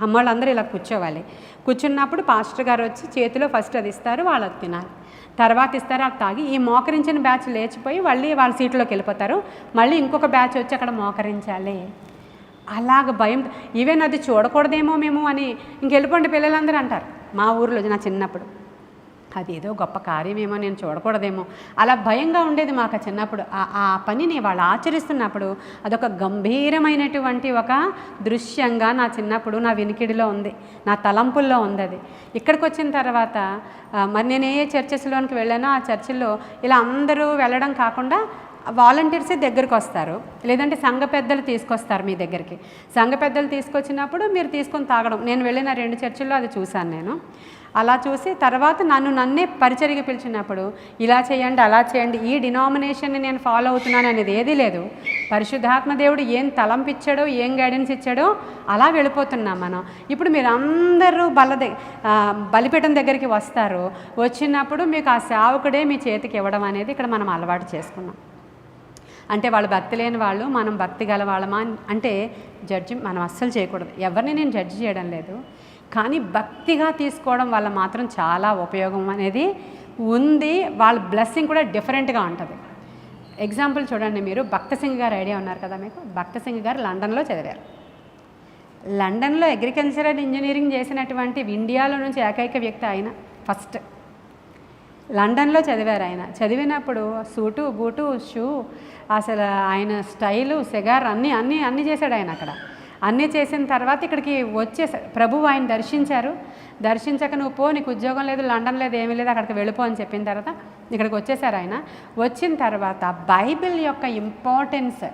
అమ్మవాళ్ళందరూ ఇలా కూర్చోవాలి. కూర్చున్నప్పుడు పాస్టర్ గారు వచ్చి చేతిలో ఫస్ట్ అది ఇస్తారు, వాళ్ళకి తినాలి. తర్వాత ఇస్తారు, అది తాగి ఈ మోకరించిన బ్యాచ్ లేచిపోయి మళ్ళీ వాళ్ళ సీట్లోకి వెళ్ళిపోతారు. మళ్ళీ ఇంకొక బ్యాచ్ వచ్చి అక్కడ మోకరించాలి. అలాగ భయం. ఈవెన్ అది చూడకూడదేమో మేము అని ఇంకెళ్ళిపోండి పిల్లలందరూ అంటారు. మా ఊరిలో నా చిన్నప్పుడు అదేదో గొప్ప కార్యమేమో, నేను చూడకూడదేమో, అలా భయంగా ఉండేది మాకు చిన్నప్పుడు. ఆ పనిని వాళ్ళు ఆచరిస్తున్నప్పుడు అదొక గంభీరమైనటువంటి ఒక దృశ్యంగా నా చిన్నప్పుడు నా వినికిడిలో ఉంది, నా తలంపుల్లో ఉంది. అది ఇక్కడికి వచ్చిన తర్వాత మరి నేను ఏ చర్చెస్లోనికి వెళ్ళానో ఆ చర్చిల్లో ఇలా అందరూ వెళ్ళడం కాకుండా వాలంటీర్సే దగ్గరికి వస్తారు, లేదంటే సంఘ పెద్దలు తీసుకొస్తారు మీ దగ్గరికి. సంఘ పెద్దలు తీసుకొచ్చినప్పుడు మీరు తీసుకొని తాగడం. నేను వెళ్ళిన 2 చర్చిల్లో అది చూశాను నేను. అలా చూసి తర్వాత నన్నే పరిచర్యకి పిలిచినప్పుడు ఇలా చేయండి, అలా చేయండి, ఈ డినామినేషన్ని నేను ఫాలో అవుతున్నాను అనేది ఏదీ లేదు. పరిశుద్ధాత్మ దేవుడు ఏం తలంపిచ్చాడో, ఏం గైడెన్స్ ఇచ్చాడో అలా వెళ్ళిపోతున్నాం మనం. ఇప్పుడు మీరు అందరూ బలిపీఠం దగ్గరికి వస్తారు. వచ్చినప్పుడు మీకు ఆ సేవకుడే మీ చేతికి ఇవ్వడం అనేది ఇక్కడ మనం అలవాటు చేసుకున్నాం. అంటే వాళ్ళు భక్తి లేని వాళ్ళు, మనం భక్తి గల వాళ్ళమా అంటే జడ్జి మనం అస్సలు చేయకూడదు. ఎవరిని నేను జడ్జి చేయడం లేదు, కానీ భక్తిగా తీసుకోవడం వల్ల మాత్రం చాలా ఉపయోగం అనేది ఉంది. వాళ్ళ బ్లెస్సింగ్ కూడా డిఫరెంట్గా ఉంటుంది. ఎగ్జాంపుల్ చూడండి, మీరు భక్త సింగ్ గారు ఐడియా ఉన్నారు కదా మీకు. భక్త సింగ్ గారు లండన్లో చదివారు. లండన్లో అగ్రికల్చరల్ ఇంజనీరింగ్ చేసినటువంటి ఇండియాలో నుంచి ఏకైక వ్యక్తి ఆయన. ఫస్ట్ లండన్లో చదివారు ఆయన. చదివినప్పుడు సూటు బూటు షూ, అసలు ఆయన స్టైలు, సెగార్ అన్నీ చేశాడు ఆయన అక్కడ. అన్నీ చేసిన తర్వాత ఇక్కడికి వచ్చేసారు. ప్రభువు ఆయన దర్శించారు. దర్శించాక నువ్వు పో, నీకు ఉద్యోగం లేదు, లండన్ లేదు, ఏమీ లేదు, అక్కడికి వెళ్ళిపో అని చెప్పిన తర్వాత ఇక్కడికి వచ్చేసారు ఆయన. వచ్చిన తర్వాత బైబిల్ యొక్క ఇంపార్టెన్స్,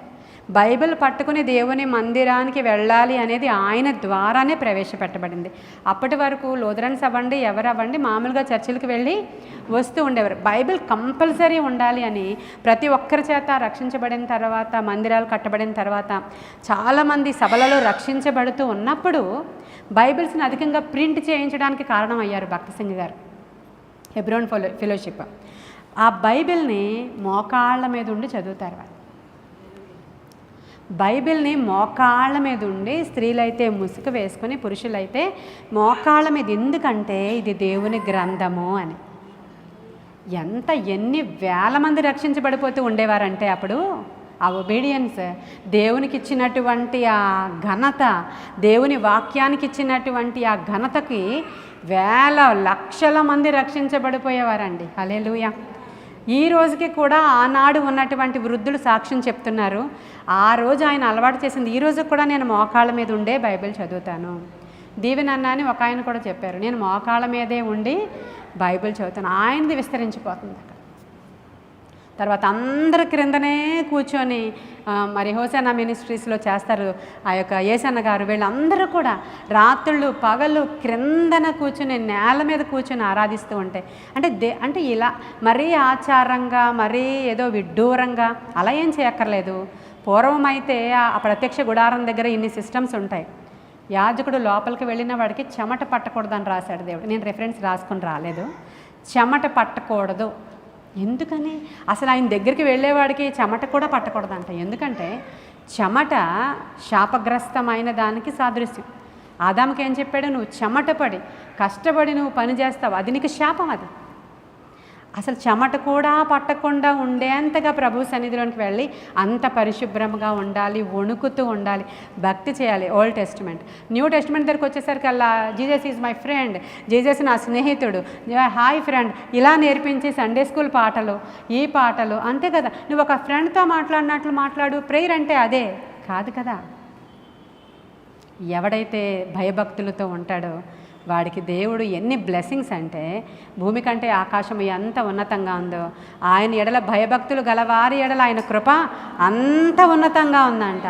బైబిల్ పట్టుకుని దేవుని మందిరానికి వెళ్ళాలి అనేది ఆయన ద్వారానే ప్రవేశపెట్టబడింది. అప్పటి వరకు లూథరన్స్ అవ్వండి, ఎవరవ్వండి, మామూలుగా చర్చిలకు వెళ్ళి వస్తూ ఉండేవారు. బైబిల్ కంపల్సరీ ఉండాలి అని ప్రతి ఒక్కరి చేత రక్షించబడిన తర్వాత, మందిరాలు కట్టబడిన తర్వాత, చాలామంది సభలలో రక్షించబడుతూ ఉన్నప్పుడు బైబిల్స్ని అధికంగా ప్రింట్ చేయించడానికి కారణమయ్యారు భక్త సింగ్ గారు. హెబ్రోన్ ఫెలోషిప్ ఆ బైబిల్ని మోకాళ్ళ మీద ఉండి చదువుతారు వాళ్ళు. బైబిల్ని మోకాళ్ళ మీద ఉండి, స్త్రీలైతే ముసుగు వేసుకొని, పురుషులైతే మోకాళ్ళ మీద. ఎందుకంటే ఇది దేవుని గ్రంథము అని. ఎన్ని వేల మంది రక్షించబడిపోతూ ఉండేవారంటే అప్పుడు ఆ ఒబీడియన్స్, దేవునికి ఇచ్చినటువంటి ఆ ఘనత, దేవుని వాక్యానికి ఇచ్చినటువంటి ఆ ఘనతకి వేల లక్షల మంది రక్షించబడిపోయేవారండి. హల్లెలూయా. ఈ రోజుకి కూడా ఆనాడు ఉన్నటువంటి వృద్ధులు సాక్ష్యం చెప్తున్నారు. ఆ రోజు ఆయన అలవాటు చేసింది. ఈ రోజు కూడా నేను మోకాళ్ళ మీద ఉండే బైబిల్ చదువుతాను. దీవెనన్న అని ఒక ఆయన కూడా చెప్పారు, నేను మోకాళ్ళ మీదే ఉండి బైబిల్ చదువుతాను. ఆయనది విస్తరించిపోతుంది అక్కడ. తర్వాత అందరి క్రిందనే కూర్చొని మరి హోసానా మినిస్ట్రీస్లో చేస్తారు ఆ యొక్క యేసన్న గారు. వీళ్ళందరూ కూడా రాత్రుళ్ళు పగలు క్రిందన కూర్చొని, నేల మీద కూర్చొని ఆరాధిస్తూ ఉంటాయి. అంటే ఇలా మరీ ఆచారంగా, మరీ ఏదో విడ్డూరంగా అలా ఏం చేయక్కర్లేదు. పూర్వం అయితే ఆ ప్రత్యక్ష గుడారం దగ్గర ఇన్ని సిస్టమ్స్ ఉంటాయి. యాజకుడు లోపలికి వెళ్ళిన వాడికి చెమట పట్టకూడదని రాశాడు దేవుడు. నేను రెఫరెన్స్ రాసుకొని రాలేదు. చెమట పట్టకూడదు. ఎందుకని? అసలు ఆయన దగ్గరికి వెళ్ళేవాడికి చెమట కూడా పట్టకూడదంట. ఎందుకంటే చెమట శాపగ్రస్తమైన దానికి సాదృశ్యం. ఆదాముకి ఏం చెప్పాడు? నువ్వు చెమట పడి కష్టపడి నువ్వు పని చేస్తావు, అది నీకు శాపం. అది అసలు చెమట కూడా పట్టకుండా ఉండేంతగా ప్రభు సన్నిధిలోనికి వెళ్ళి అంత పరిశుభ్రంగా ఉండాలి, వణుకుతూ ఉండాలి, భక్తి చేయాలి. Old testament. న్యూ టెస్టిమెంట్ దగ్గరికి వచ్చేసరికల్లా Jesus is my friend, Jesus నా స్నేహితుడు, హాయ్ ఫ్రెండ్, ఇలా నేర్పించి సండే స్కూల్ పాటలు, ఈ పాటలు అంతే కదా. నువ్వు ఒక ఫ్రెండ్తో మాట్లాడినట్లు మాట్లాడు. ప్రేయర్ అంటే అదే కాదు కదా. ఎవడైతే భయభక్తులతో ఉంటాడో వాడికి దేవుడు ఎన్ని బ్లెస్సింగ్స్ అంటే, భూమి కంటే ఆకాశం ఎంత ఉన్నతంగా ఉందో ఆయన ఎడల భయభక్తులు గలవారి ఎడల ఆయన కృప అంత ఉన్నతంగా ఉందంట.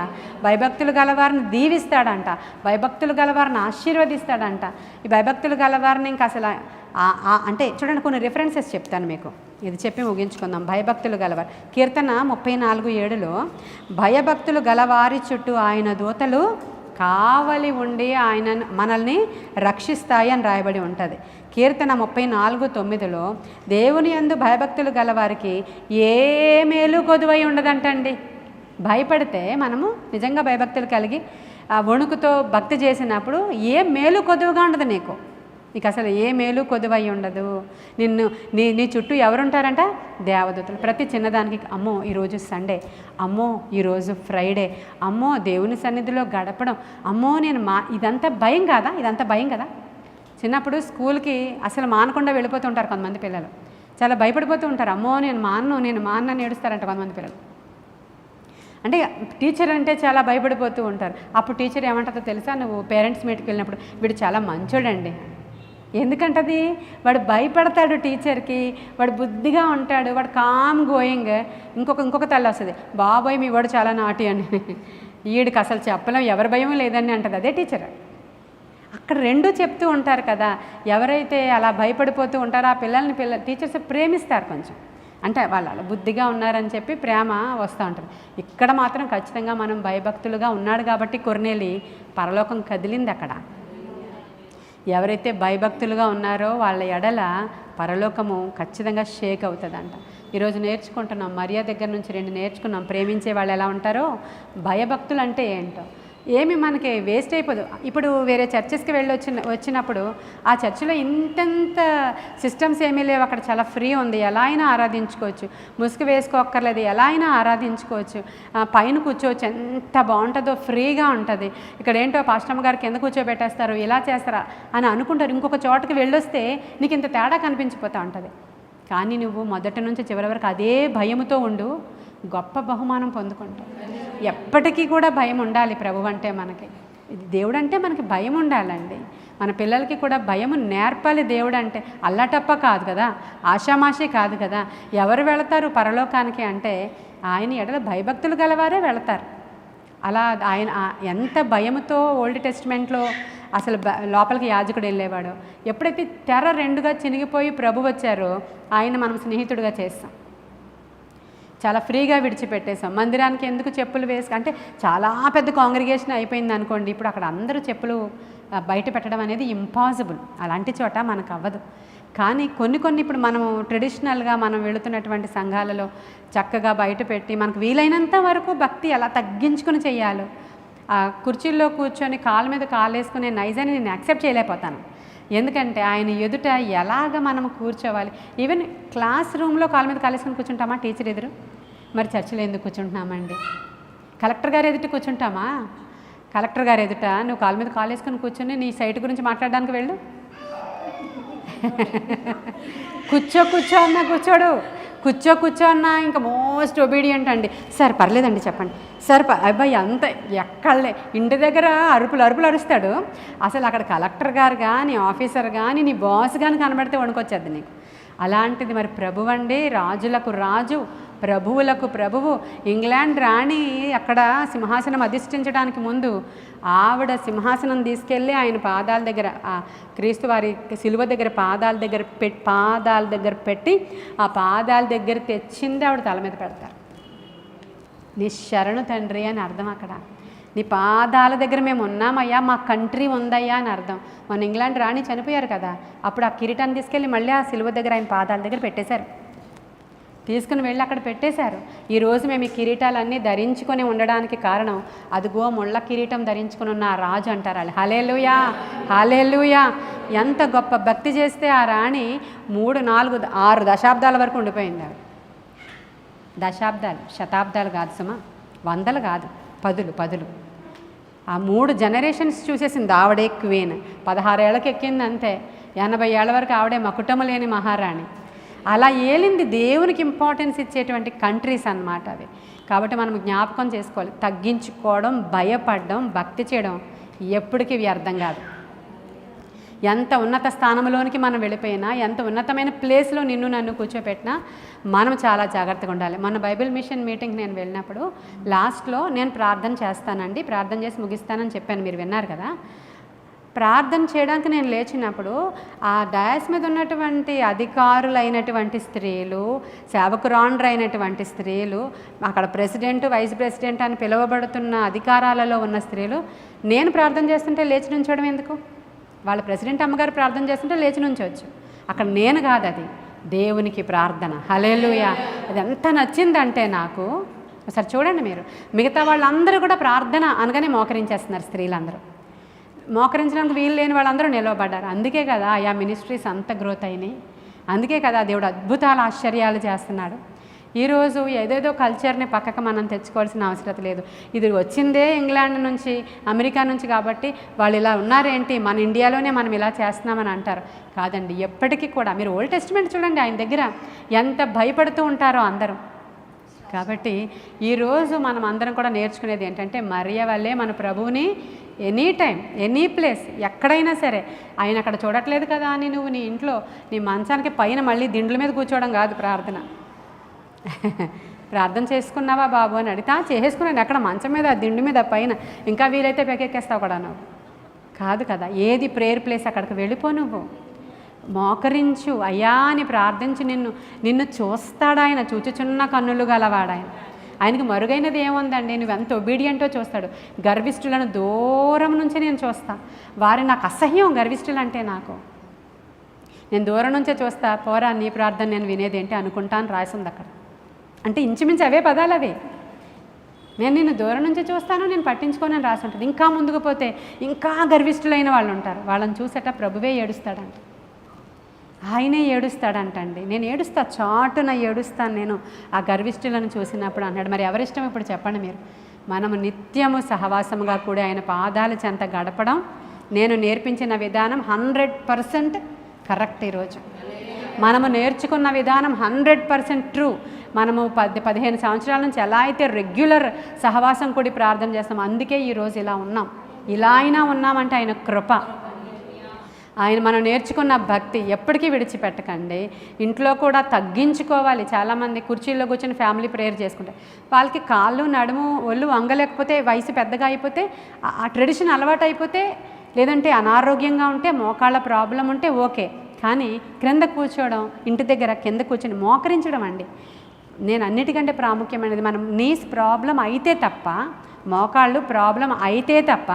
భయభక్తులు గలవారిని దీవిస్తాడంట, భయభక్తులు గలవారిని ఆశీర్వదిస్తాడంట. ఈ భయభక్తులు గలవారిని ఇంకా అసలు అంటే చూడండి, కొన్ని రిఫరెన్సెస్ చెప్తాను మీకు, ఇది చెప్పి ముగించుకుందాం. భయభక్తులు గలవారు, కీర్తన 34:7 భయభక్తులు గలవారి చుట్టూ ఆయన దూతలు కావలి ఉండి ఆయన మనల్ని రక్షిస్తాయి అని రాయబడి ఉంటుంది. కీర్తన 34:9 దేవుని యందు భయభక్తులు గలవారికి ఏ మేలు కొదువై ఉండదంటండి. భయపడితే మనము నిజంగా భయభక్తులు కలిగి వణుకుతో భక్తి చేసినప్పుడు ఏ మేలు కొదువుగా ఉండదు నీకు. నీకు అసలు ఏ మేలు కొదువై ఉండదు. నిన్ను నీ చుట్టూ ఎవరుంటారంట? దేవదూతలు. ప్రతి చిన్నదానికి అమ్మో ఈరోజు సండే, అమ్మో ఈరోజు ఫ్రైడే, అమ్మో దేవుని సన్నిధిలో గడపడం, అమ్మో నేను ఇదంతా భయం కాదా? ఇదంతా భయం కదా. చిన్నప్పుడు స్కూల్కి అసలు మానకుండా వెళ్ళిపోతూ ఉంటారు కొంతమంది పిల్లలు, చాలా భయపడిపోతూ ఉంటారు. అమ్మో నేను మాన్న అని ఏడుస్తారంట కొంతమంది పిల్లలు. అంటే టీచర్ అంటే చాలా భయపడిపోతూ ఉంటారు. అప్పుడు టీచర్ ఏమంటుందో తెలుసా? నువ్వు పేరెంట్స్ మీట్కి వెళ్ళినప్పుడు వీడు చాలా మంచోడండి. ఎందుకంటది? వాడు భయపడతాడు టీచర్కి, వాడు బుద్ధిగా ఉంటాడు, వాడు కామ్ గోయింగ్. ఇంకొక తల్లి వస్తుంది, బాబోయ్ మీ వాడు చాలా నాటి అని, వీడికి అసలు చెప్పలేం, ఎవరి భయం లేదని అంటది అదే టీచర్. అక్కడ రెండూ చెప్తూ ఉంటారు కదా. ఎవరైతే అలా భయపడిపోతూ ఉంటారో ఆ పిల్లల్ని టీచర్స్ ప్రేమిస్తారు కొంచెం, అంటే వాళ్ళు అలా బుద్ధిగా ఉన్నారని చెప్పి ప్రేమ వస్తూ ఉంటుంది. ఇక్కడ మాత్రం ఖచ్చితంగా మనం భయభక్తులుగా ఉన్నాడు కాబట్టి కొర్నేలి పరలోకం కదిలింది. అక్కడ ఎవరైతే భయభక్తులుగా ఉన్నారో వాళ్ళ ఎడల పరలోకము ఖచ్చితంగా షేక్ అవుతుందంట. ఈరోజు నేర్చుకుంటున్నాం, మరియా దగ్గర నుంచి 2 నేర్చుకున్నాం. ప్రేమించే వాళ్ళు ఎలా ఉంటారో, భయభక్తులు అంటే ఏంటో. ఏమి మనకి వేస్ట్ అయిపోదు. ఇప్పుడు వేరే చర్చెస్కి వచ్చినప్పుడు ఆ చర్చిలో ఇంతంత సిస్టమ్స్ ఏమీ లేవు. అక్కడ చాలా ఫ్రీ ఉంది, ఎలా అయినా ఆరాధించుకోవచ్చు, ముసుగు వేసుకోక్కర్లేదు, ఎలా అయినా ఆరాధించుకోవచ్చు, పైన కూర్చోవచ్చు, ఎంత బాగుంటుందో, ఫ్రీగా ఉంటుంది. ఇక్కడ ఏంటో పాస్టమ్ గారు కింద కూర్చోబెట్టేస్తారు, ఇలా చేస్తారా అని అనుకుంటారు. ఇంకొక చోటకి వెళ్ళొస్తే నీకు ఇంత తేడా కనిపించిపోతూ ఉంటుంది. కానీ నువ్వు మొదటి నుంచి చివరి వరకు అదే భయముతో ఉండు, గొప్ప బహుమానం పొందుకుంటాం. ఎప్పటికీ కూడా భయం ఉండాలి ప్రభు అంటే. మనకి దేవుడు అంటే మనకి భయం ఉండాలండి. మన పిల్లలకి కూడా భయము నేర్పాలి. దేవుడు అంటే అల్లటప్ప కాదు కదా, ఆషామాషి కాదు కదా. ఎవరు వెళతారు పరలోకానికి అంటే ఆయన ఎడల భయభక్తులు గలవారే వెళతారు. అలా ఆయన ఎంత భయముతో ఓల్డ్ టెస్టిమెంట్లో అసలు లోపలికి యాజకుడు వెళ్ళేవాడు. ఎప్పుడైతే తెర 2గా చినిగిపోయి ప్రభు వచ్చారో ఆయన మనం స్నేహితుడిగా చేస్తాం, చాలా ఫ్రీగా విడిచిపెట్టేసాం. మందిరానికి ఎందుకు చెప్పులు అంటే చాలా పెద్ద కాంగ్రిగేషన్ అయిపోయింది అనుకోండి, ఇప్పుడు అక్కడ అందరూ చెప్పులు బయట పెట్టడం అనేది ఇంపాసిబుల్. అలాంటి చోట మనకు అవ్వదు. కానీ కొన్ని ఇప్పుడు మనము ట్రెడిషనల్గా మనం వెళుతున్నటువంటి సంఘాలలో చక్కగా బయట పెట్టి మనకు వీలైనంత వరకు భక్తి ఎలా తగ్గించుకుని చేయాలో, కుర్చీల్లో కూర్చొని కాళ్ళ మీద కాలు వేసుకునే నైజాన్ని నేను యాక్సెప్ట్ చేయలేకపోతాను. ఎందుకంటే ఆయన ఎదుట ఎలాగ మనం కూర్చోవాలి. ఈవెన్ క్లాస్ రూమ్లో కాళ్ళ మీద కాలేసుకొని కూర్చుంటామా టీచర్ ఎదురు? మరి చర్చిలో ఎందుకు కూర్చుంటున్నామండి? కలెక్టర్ గారు ఎదుట కూర్చుంటామా? కలెక్టర్ గారు ఎదుట నువ్వు కాళ్ళ మీద కాలు వేసుకొని కూర్చొని నీ సైట్ గురించి మాట్లాడడానికి వెళ్ళు. కూర్చో అన్నా కూర్చోడు, కూర్చో అన్నా ఇంకా మోస్ట్ ఒబీడియంట్ అండి. సార్ పర్లేదండి చెప్పండి సార్, అబ్బాయి అంత ఎక్కడలే, ఇంటి దగ్గర అరుపులు అరుస్తాడు. అసలు అక్కడ కలెక్టర్ గారు కానీ ఆఫీసర్ కానీ నీ బాస్ కానీ కనబడితే వణుకొచ్చేద్ది నీకు. అలాంటిది మరి ప్రభు అండి, రాజులకు రాజు, ప్రభువులకు ప్రభువు. ఇంగ్లాండ్ రాణి అక్కడ సింహాసనం అధిష్ఠించడానికి ముందు ఆవిడ సింహాసనం తీసుకెళ్ళి ఆయన పాదాల దగ్గర, క్రీస్తు వారి సిలువ దగ్గర పాదాల దగ్గర పెట్టి ఆ పాదాల దగ్గర తెచ్చింది ఆవిడ తల మీద పెడతారు. నీ శరణు తండ్రి అని అర్థం. అక్కడ నీ పాదాల దగ్గర మేము ఉన్నామయ్యా, మా కంట్రీ ఉందయ్యా అని అర్థం. మన ఇంగ్లాండ్ రాణి చనిపోయారు కదా, అప్పుడు ఆ కిరీటాన్ని తీసుకెళ్ళి మళ్ళీ ఆ సిలువ దగ్గర ఆయన పాదాల దగ్గర పెట్టేశారు, తీసుకుని వెళ్ళి అక్కడ పెట్టేశారు. ఈరోజు మేము ఈ కిరీటాలన్నీ ధరించుకొని ఉండడానికి కారణం అదిగో ముళ్ళ కిరీటం ధరించుకుని ఉన్న ఆ రాజు అంటారు వాళ్ళు. హల్లెలూయా, హల్లెలూయా. ఎంత గొప్ప భక్తి చేస్తే ఆ రాణి 3, 4, 6 దశాబ్దాల వరకు ఉండిపోయింది. ఆవిడ దశాబ్దాలు, శతాబ్దాలు కాదు సుమా, వందలు కాదు, పదులు. ఆ 3 జనరేషన్స్ చూసేసింది ఆవిడే క్వీన్. 16 ఏళ్ళకి ఎక్కింది అంతే, 80 ఏళ్ళ వరకు ఆవిడే మకుటము లేని మహారాణి. అలా ఏలింది. దేవునికి ఇంపార్టెన్స్ ఇచ్చేటువంటి కంట్రీస్ అన్నమాట అవి. కాబట్టి మనం జ్ఞాపకం చేసుకోవాలి, తగ్గించుకోవడం, భయపడడం, భక్తి చేయడం ఎప్పటికీ వ్యర్థం కాదు. ఎంత ఉన్నత స్థానంలోనికి మనం వెళ్ళిపోయినా, ఎంత ఉన్నతమైన ప్లేస్లో నిన్ను నన్ను కూర్చోపెట్టినా మనం చాలా జాగ్రత్తగా ఉండాలి. మన బైబిల్ మిషన్ మీటింగ్ నేను వెళ్ళినప్పుడు లాస్ట్లో నేను ప్రార్థన చేస్తానండి, ప్రార్థన చేసి ముగిస్తానని చెప్పాను, మీరు విన్నారు కదా. ప్రార్థన చేయడానికి నేను లేచినప్పుడు ఆ డయాస్ మీద ఉన్నటువంటి అధికారులైనటువంటి స్త్రీలు, సేవకురాండ్రైనటువంటి స్త్రీలు, అక్కడ ప్రెసిడెంట్, వైస్ ప్రెసిడెంట్ అని పిలువబడుతున్న అధికారాలలో ఉన్న స్త్రీలు నేను ప్రార్థన చేస్తుంటే లేచి నుంచోవడం ఎందుకు? వాళ్ళ ప్రెసిడెంట్ అమ్మగారు ప్రార్థన చేస్తుంటే లేచి నుంచోవచ్చు. అక్కడ నేను కాదు, అది దేవునికి ప్రార్థన. హల్లెలూయా. అది ఎంత నచ్చిందంటే నాకు. ఒకసారి చూడండి మీరు, మిగతా వాళ్ళందరూ కూడా ప్రార్థన అనగానే మోకరించేస్తున్నారు స్త్రీలందరూ. మోకరించడానికి వీలు లేని వాళ్ళందరూ నిలవబడ్డారు. అందుకే కదా ఆయా మినిస్ట్రీస్ అంత గ్రోత్ అయినాయి. అందుకే కదా దేవుడు అద్భుతాలు ఆశ్చర్యాలు చేస్తున్నాడు. ఈరోజు ఏదేదో కల్చర్ని పక్కకు మనం తెచ్చుకోవాల్సిన అవసరం లేదు. ఇది వచ్చిందే ఇంగ్లాండ్ నుంచి, అమెరికా నుంచి, కాబట్టి వాళ్ళు ఇలా ఉన్నారేంటి, మన ఇండియాలోనే మనం ఇలా చేస్తున్నామని అంటారు. కాదండి, ఎప్పటికీ కూడా మీరు ఓల్డ్ టెస్టిమెంట్ చూడండి, ఆయన దగ్గర ఎంత భయపడుతూ ఉంటారో అందరూ. కాబట్టి ఈరోజు మనం అందరం కూడా నేర్చుకునేది ఏంటంటే, మరియ వల్లే మన ప్రభువుని ఎనీ టైం ఎనీ ప్లేస్ ఎక్కడైనా సరే, ఆయన అక్కడ చూడట్లేదు కదా అని నువ్వు నీ ఇంట్లో నీ మంచానికి పైన మళ్ళీ దిండ్ల మీద కూర్చోవడం కాదు ప్రార్థన. ప్రార్థన చేసుకున్నావా బాబు అని అడిగితే చేసుకున్నాను, అక్కడ మంచం మీద దిండు మీద పైన, ఇంకా వీలైతే పెకెక్కేస్తావు కూడా నువ్వు కాదు కదా. ఏది ప్రేయర్ ప్లేస్ అక్కడికి వెళ్ళిపో, నువ్వు మోకరించు, అయ్యా అని ప్రార్థించి నిన్ను చూస్తాడు ఆయన. చూచుచున్న కన్నులు గలవాడాయన. ఆయనకి మరుగైనది ఏముందండి? నువ్వు ఎంత ఒబీడియంటో చూస్తాడు. గర్విష్ఠులను దూరం నుంచి నేను చూస్తా, వారి నాకు అసహ్యం గర్విష్ఠులు అంటే. నేను దూరం నుంచే చూస్తా, పోరా నీ ప్రార్థన నేను వినేదేంటి అనుకుంటాను రాసింది అక్కడ. అంటే ఇంచుమించు అవే పదాలు అవే. నేను నిన్ను దూరం నుంచి చూస్తాను, నేను పట్టించుకోనని రాసి ఉంటుంది. ఇంకా ముందుకు పోతే ఇంకా గర్విష్ఠులైన వాళ్ళు ఉంటారు. వాళ్ళని చూసేట ప్రభువే ఏడుస్తాడంట, ఆయనే ఏడుస్తాడంటండి. నేను ఏడుస్తా, చాటున ఏడుస్తాను నేను ఆ గర్విష్ఠులను చూసినప్పుడు అన్నాడు. మరి ఎవరిష్టం ఇప్పుడు చెప్పండి మీరు? మనము నిత్యము సహవాసముగా కూడా ఆయన పాదాల చెంత గడపడం నేను నేర్పించిన విధానం 100% కరెక్ట్. ఈరోజు మనము నేర్చుకున్న విధానం 100% ట్రూ. మనము 15 సంవత్సరాల నుంచి ఎలా అయితే రెగ్యులర్ సహవాసం కూడి ప్రార్థన చేస్తాం, అందుకే ఈరోజు ఇలా ఉన్నాం. ఇలా అయినా ఉన్నామంటే ఆయన కృప. ఆయన మనం నేర్చుకున్న భక్తి ఎప్పటికీ విడిచిపెట్టకండి. ఇంట్లో కూడా తగ్గించుకోవాలి. చాలామంది కుర్చీల్లో కూర్చొని ఫ్యామిలీ ప్రేయర్ చేసుకుంటారు. వాళ్ళకి కాళ్ళు నడుము ఒళ్ళు వంగలేకపోతే, వయసు పెద్దగా అయిపోతే, ఆ ట్రెడిషన్ అలవాటు అయిపోతే, లేదంటే అనారోగ్యంగా ఉంటే, మోకాళ్ళ ప్రాబ్లం ఉంటే ఓకే. కానీ క్రింద కూర్చోవడం, ఇంటి దగ్గర కింద కూర్చొని మోకరించడం అండి నేను అన్నిటికంటే ప్రాముఖ్యమైనది. మనం నీస్ ప్రాబ్లం అయితే తప్ప, మోకాళ్ళు ప్రాబ్లం అయితే తప్ప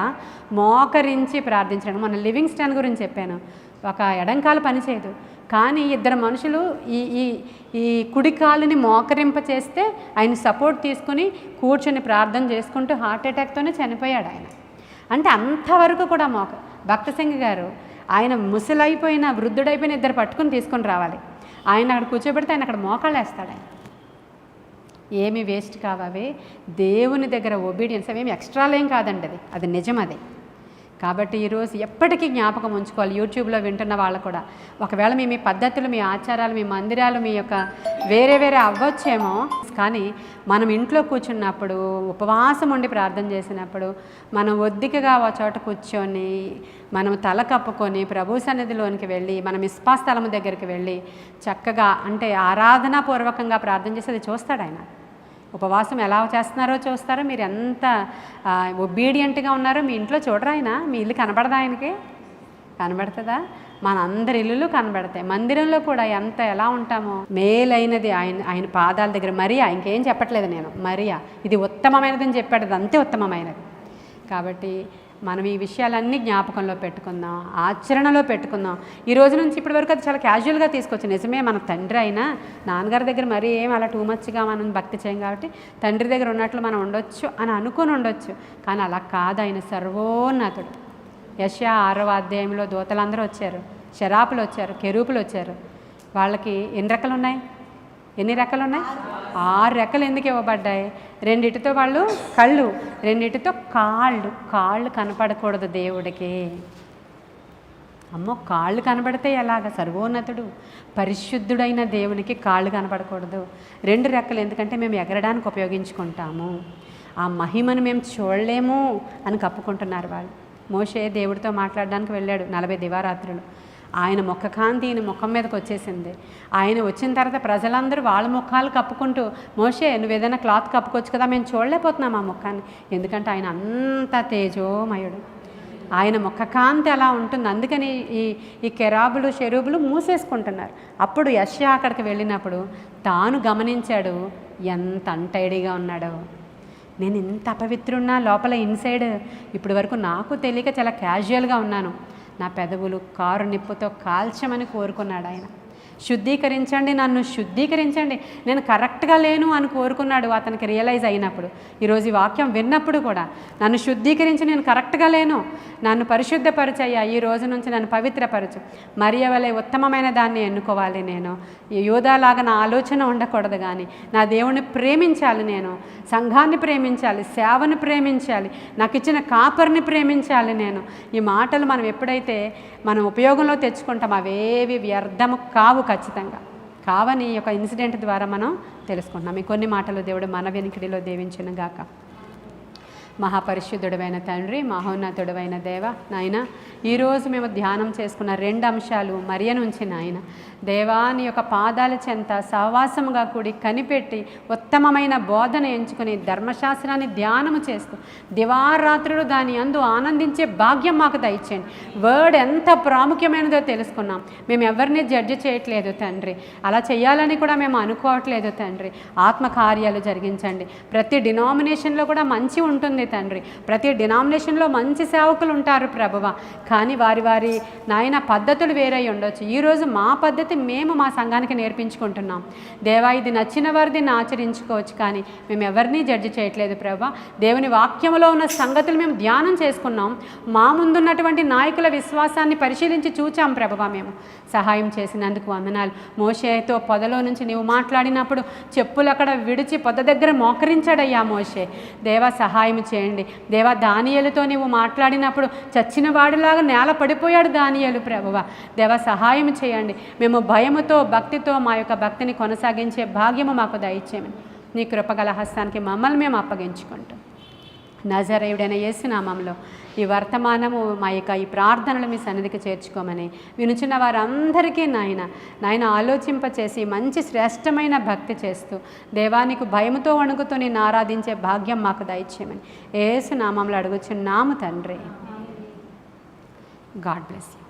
మోకరించి ప్రార్థించడం. మన లివింగ్స్టన్ గురించి చెప్పాను, ఒక ఎడంకాలు పనిచేయదు, కానీ ఇద్దరు మనుషులు ఈ కుడి కాలుని మోకరింప చేస్తే ఆయన సపోర్ట్ తీసుకుని కూర్చొని ప్రార్థన చేసుకుంటూ హార్ట్ అటాక్తోనే చనిపోయాడు ఆయన. అంటే అంతవరకు కూడా భక్త సింగ్ గారు ఆయన ముసలైపోయిన వృద్ధుడైపోయిన ఇద్దరు పట్టుకుని తీసుకొని రావాలి. ఆయన అక్కడ కూర్చోబెడితే ఆయన అక్కడ మోకాళ్ళు వేస్తాడు. ఆయన ఏమి వేస్ట్ కావే దేవుని దగ్గర ఒబీడియన్స్, అవేమి ఎక్స్ట్రాలేం కాదండి, అది నిజం. అది కాబట్టి ఈరోజు ఎప్పటికీ జ్ఞాపకం ఉంచుకోవాలి. యూట్యూబ్లో వింటున్న వాళ్ళు కూడా, ఒకవేళ మీ పద్ధతులు, మీ ఆచారాలు, మీ మందిరాలు మీ యొక్క వేరే అవ్వచ్చేమో, కానీ మనం ఇంట్లో కూర్చున్నప్పుడు, ఉపవాసం ఉండి ప్రార్థన చేసినప్పుడు, మనం ఒద్దికగా ఒక చోట కూర్చొని, మనం తల కప్పుకొని ప్రభు సన్నిధిలోనికి వెళ్ళి, మన మిస్పా స్థలము దగ్గరికి వెళ్ళి చక్కగా అంటే ఆరాధనాపూర్వకంగా ప్రార్థన చేసి అది చూస్తాడు ఆయన. ఉపవాసం ఎలా చేస్తున్నారో చూస్తారో, మీరు ఎంత ఒబీడియంట్గా ఉన్నారో మీ ఇంట్లో చూడరా ఆయన. మీ ఇల్లు కనబడదా ఆయనకి? కనబడుతుందా? మన అందరి ఇల్లులు కనబడతాయి. మందిరంలో కూడా ఎలా ఉంటామో మేలైనది ఆయన పాదాల దగ్గర. మరియా, ఇంకేం చెప్పట్లేదు నేను, మరియా ఇది ఉత్తమమైనదని చెప్పాడు, అది అంతే ఉత్తమమైనది. కాబట్టి మనం ఈ విషయాలన్నీ జ్ఞాపకంలో పెట్టుకుందాం, ఆచరణలో పెట్టుకుందాం. ఈ రోజు నుంచి ఇప్పటి వరకు అది చాలా క్యాజువల్గా తీసుకొచ్చు. నిజమే, మన తండ్రి అయినా నాన్నగారి దగ్గర మరీ ఏం అలా టూ మచ్గా మనం భక్తి చేయం కాబట్టి తండ్రి దగ్గర ఉన్నట్లు మనం ఉండొచ్చు అని అనుకుని ఉండొచ్చు. కానీ అలా కాదు, ఆయన సర్వోన్నతుడు. యెషయా 6వ అధ్యాయంలో దూతలందరూ వచ్చారు, శరాపులు వచ్చారు, కెరూపులు వచ్చారు. వాళ్ళకి ఎన్ని రెక్కలు ఉన్నాయి? 6 రెక్కలు ఎందుకు ఇవ్వబడ్డాయి? 2 వాళ్ళు కళ్ళు, 2 కాళ్ళు కనపడకూడదు దేవుడికి. అమ్మో, కాళ్ళు కనబడితే ఎలాగ? సర్వోన్నతుడు పరిశుద్ధుడైన దేవునికి కాళ్ళు కనపడకూడదు. 2 రెక్కలు ఎందుకంటే మేము ఎగరడానికి ఉపయోగించుకుంటాము, ఆ మహిమను మేము చూడలేము అని కప్పుకుంటున్నారు వాళ్ళు. మోషే దేవుడితో మాట్లాడడానికి వెళ్ళాడు 40 దివారాత్రులు. ఆయన ముఖకాంతి ఈయన ముఖం మీదకి వచ్చేసింది. ఆయన వచ్చిన తర్వాత ప్రజలందరూ వాళ్ళ ముఖాలు కప్పుకుంటూ, మోషే నువ్వు ఏదైనా క్లాత్ కప్పుకోవచ్చు కదా, మేము చూడలేకపోతున్నాం ఆ ముఖాన్ని. ఎందుకంటే ఆయన అంత తేజోమయుడు, ఆయన ముఖకాంతి అలా ఉంటుంది. అందుకని ఈ కెరాబులు షెరూబులు మూసేసుకుంటున్నారు. అప్పుడు యెషయా అక్కడికి వెళ్ళినప్పుడు తాను గమనించాడు ఎంత అంటైడిగా ఉన్నాడో. నేను ఇంత అపవిత్రున్నా లోపల ఇన్సైడ్ ఇప్పటి వరకు నాకు తెలియక చాలా క్యాజువల్గా ఉన్నాను. నా పెదవులు కారు నిప్పుతో కాల్చమని కోరుకున్నాడు ఆయన. శుద్ధీకరించండి, నన్ను శుద్ధీకరించండి. నేను కరెక్ట్గా లేను అని కోరుకున్నాడు అతనికి రియలైజ్ అయినప్పుడు. ఈరోజు ఈ వాక్యం విన్నప్పుడు కూడా నన్ను శుద్ధీకరించి, నేను కరెక్ట్గా లేను, నన్ను పరిశుద్ధపరచయ్యా, ఈ రోజు నుంచి నన్ను పవిత్రపరచు. మరియ వలె ఉత్తమమైన దాన్ని ఎన్నుకోవాలి నేను. యోధాలాగా నా ఆలోచన ఉండకూడదు, కానీ నా దేవుణ్ణి ప్రేమించాలి, నేను సంఘాన్ని ప్రేమించాలి, సేవను ప్రేమించాలి, నాకు ఇచ్చిన కాపరిని ప్రేమించాలి నేను. ఈ మాటలు మనం ఎప్పుడైతే మనం ఉపయోగంలో తెచ్చుకుంటాం, అవేవి వ్యర్థము కావు, ఖచ్చితంగా కావని ఈ యొక్క ఇన్సిడెంట్ ద్వారా మనం తెలుసుకుంటున్నాం. ఈ కొన్ని మాటలు దేవుడు మన వెనుకడిలో దీవించును గాక. మహాపరిశుద్ధుడైన తండ్రి, మహోన్నతుడైన దేవ, నాయన ఈరోజు మేము ధ్యానం చేసుకున్న 2 అంశాలు మరియ నుంచి నాయన దేవాని యొక్క పాదాల చెంత సహవాసముగా కూడి కనిపెట్టి ఉత్తమమైన బోధన ఎంచుకుని ధర్మశాస్త్రాన్ని ధ్యానము చేస్తూ దివారాత్రులు దాని అందు ఆనందించే భాగ్యం మాకు దయచేయండి. వర్డ్ ఎంత ప్రాముఖ్యమైనదో తెలుసుకున్నాం. మేము ఎవరిని జడ్జి చేయట్లేదు తండ్రి, అలా చేయాలని కూడా మేము అనుకోవట్లేదు తండ్రి. ఆత్మకార్యాలు జరిగించండి. ప్రతి డినామినేషన్లో కూడా మంచి ఉంటుంది తండ్రి, ప్రతి డినామినేషన్లో మంచి సేవకులు ఉంటారు ప్రభువా, కానీ వారి వారి నాయన పద్ధతులు వేరే ఉండొచ్చు. ఈరోజు మా పద్ధతి మేము మా సంఘానికి నేర్పించుకుంటున్నాం దేవా. ఇది నచ్చిన వారిది ఆచరించుకోవచ్చు, కానీ మేము ఎవరిని జడ్జి చేయట్లేదు ప్రభా. దేవుని వాక్యంలో ఉన్న సంగతులు మేము ధ్యానం చేసుకున్నాం. మా ముందున్నటువంటి నాయకుల విశ్వాసాన్ని పరిశీలించి చూచాం ప్రభువా. మేము సహాయం చేసినందుకు వందనాలు. మోషేతో పొదలో నుంచి నీవు మాట్లాడినప్పుడు చెప్పులు అక్కడ విడిచి పొద దగ్గర మోకరించాడయ్యా మోషే. దేవా సహాయం చేయండి దేవా. దానియేలుతో నీవు మాట్లాడినప్పుడు చచ్చిన వాడిలాగా నేల పడిపోయాడు దానియేలు ప్రభువా. దేవా సహాయం చేయండి. మేము భయముతో భక్తితో మా యొక్క భక్తిని కొనసాగించే భాగ్యము మాకు దయచేయమని నీ కృపగల హస్తానికి మమ్మల్ని మేము అప్పగించుకుంటాం. నజరేయుడైన యేసు నామములో ఈ వర్తమానము మా యొక్క ఈ ప్రార్థనలు మీ సన్నిధికి చేర్చుకోమని వినుచున్న వారందరికీ నాయన ఆలోచింపచేసి మంచి శ్రేష్టమైన భక్తి చేస్తూ దేవానికి భయముతో వణుకుతూ నిన్ను ఆరాధించే భాగ్యం మాకు దయచేయమని యేసు నామములో అడుగుచున్నాము తండ్రి. God bless you.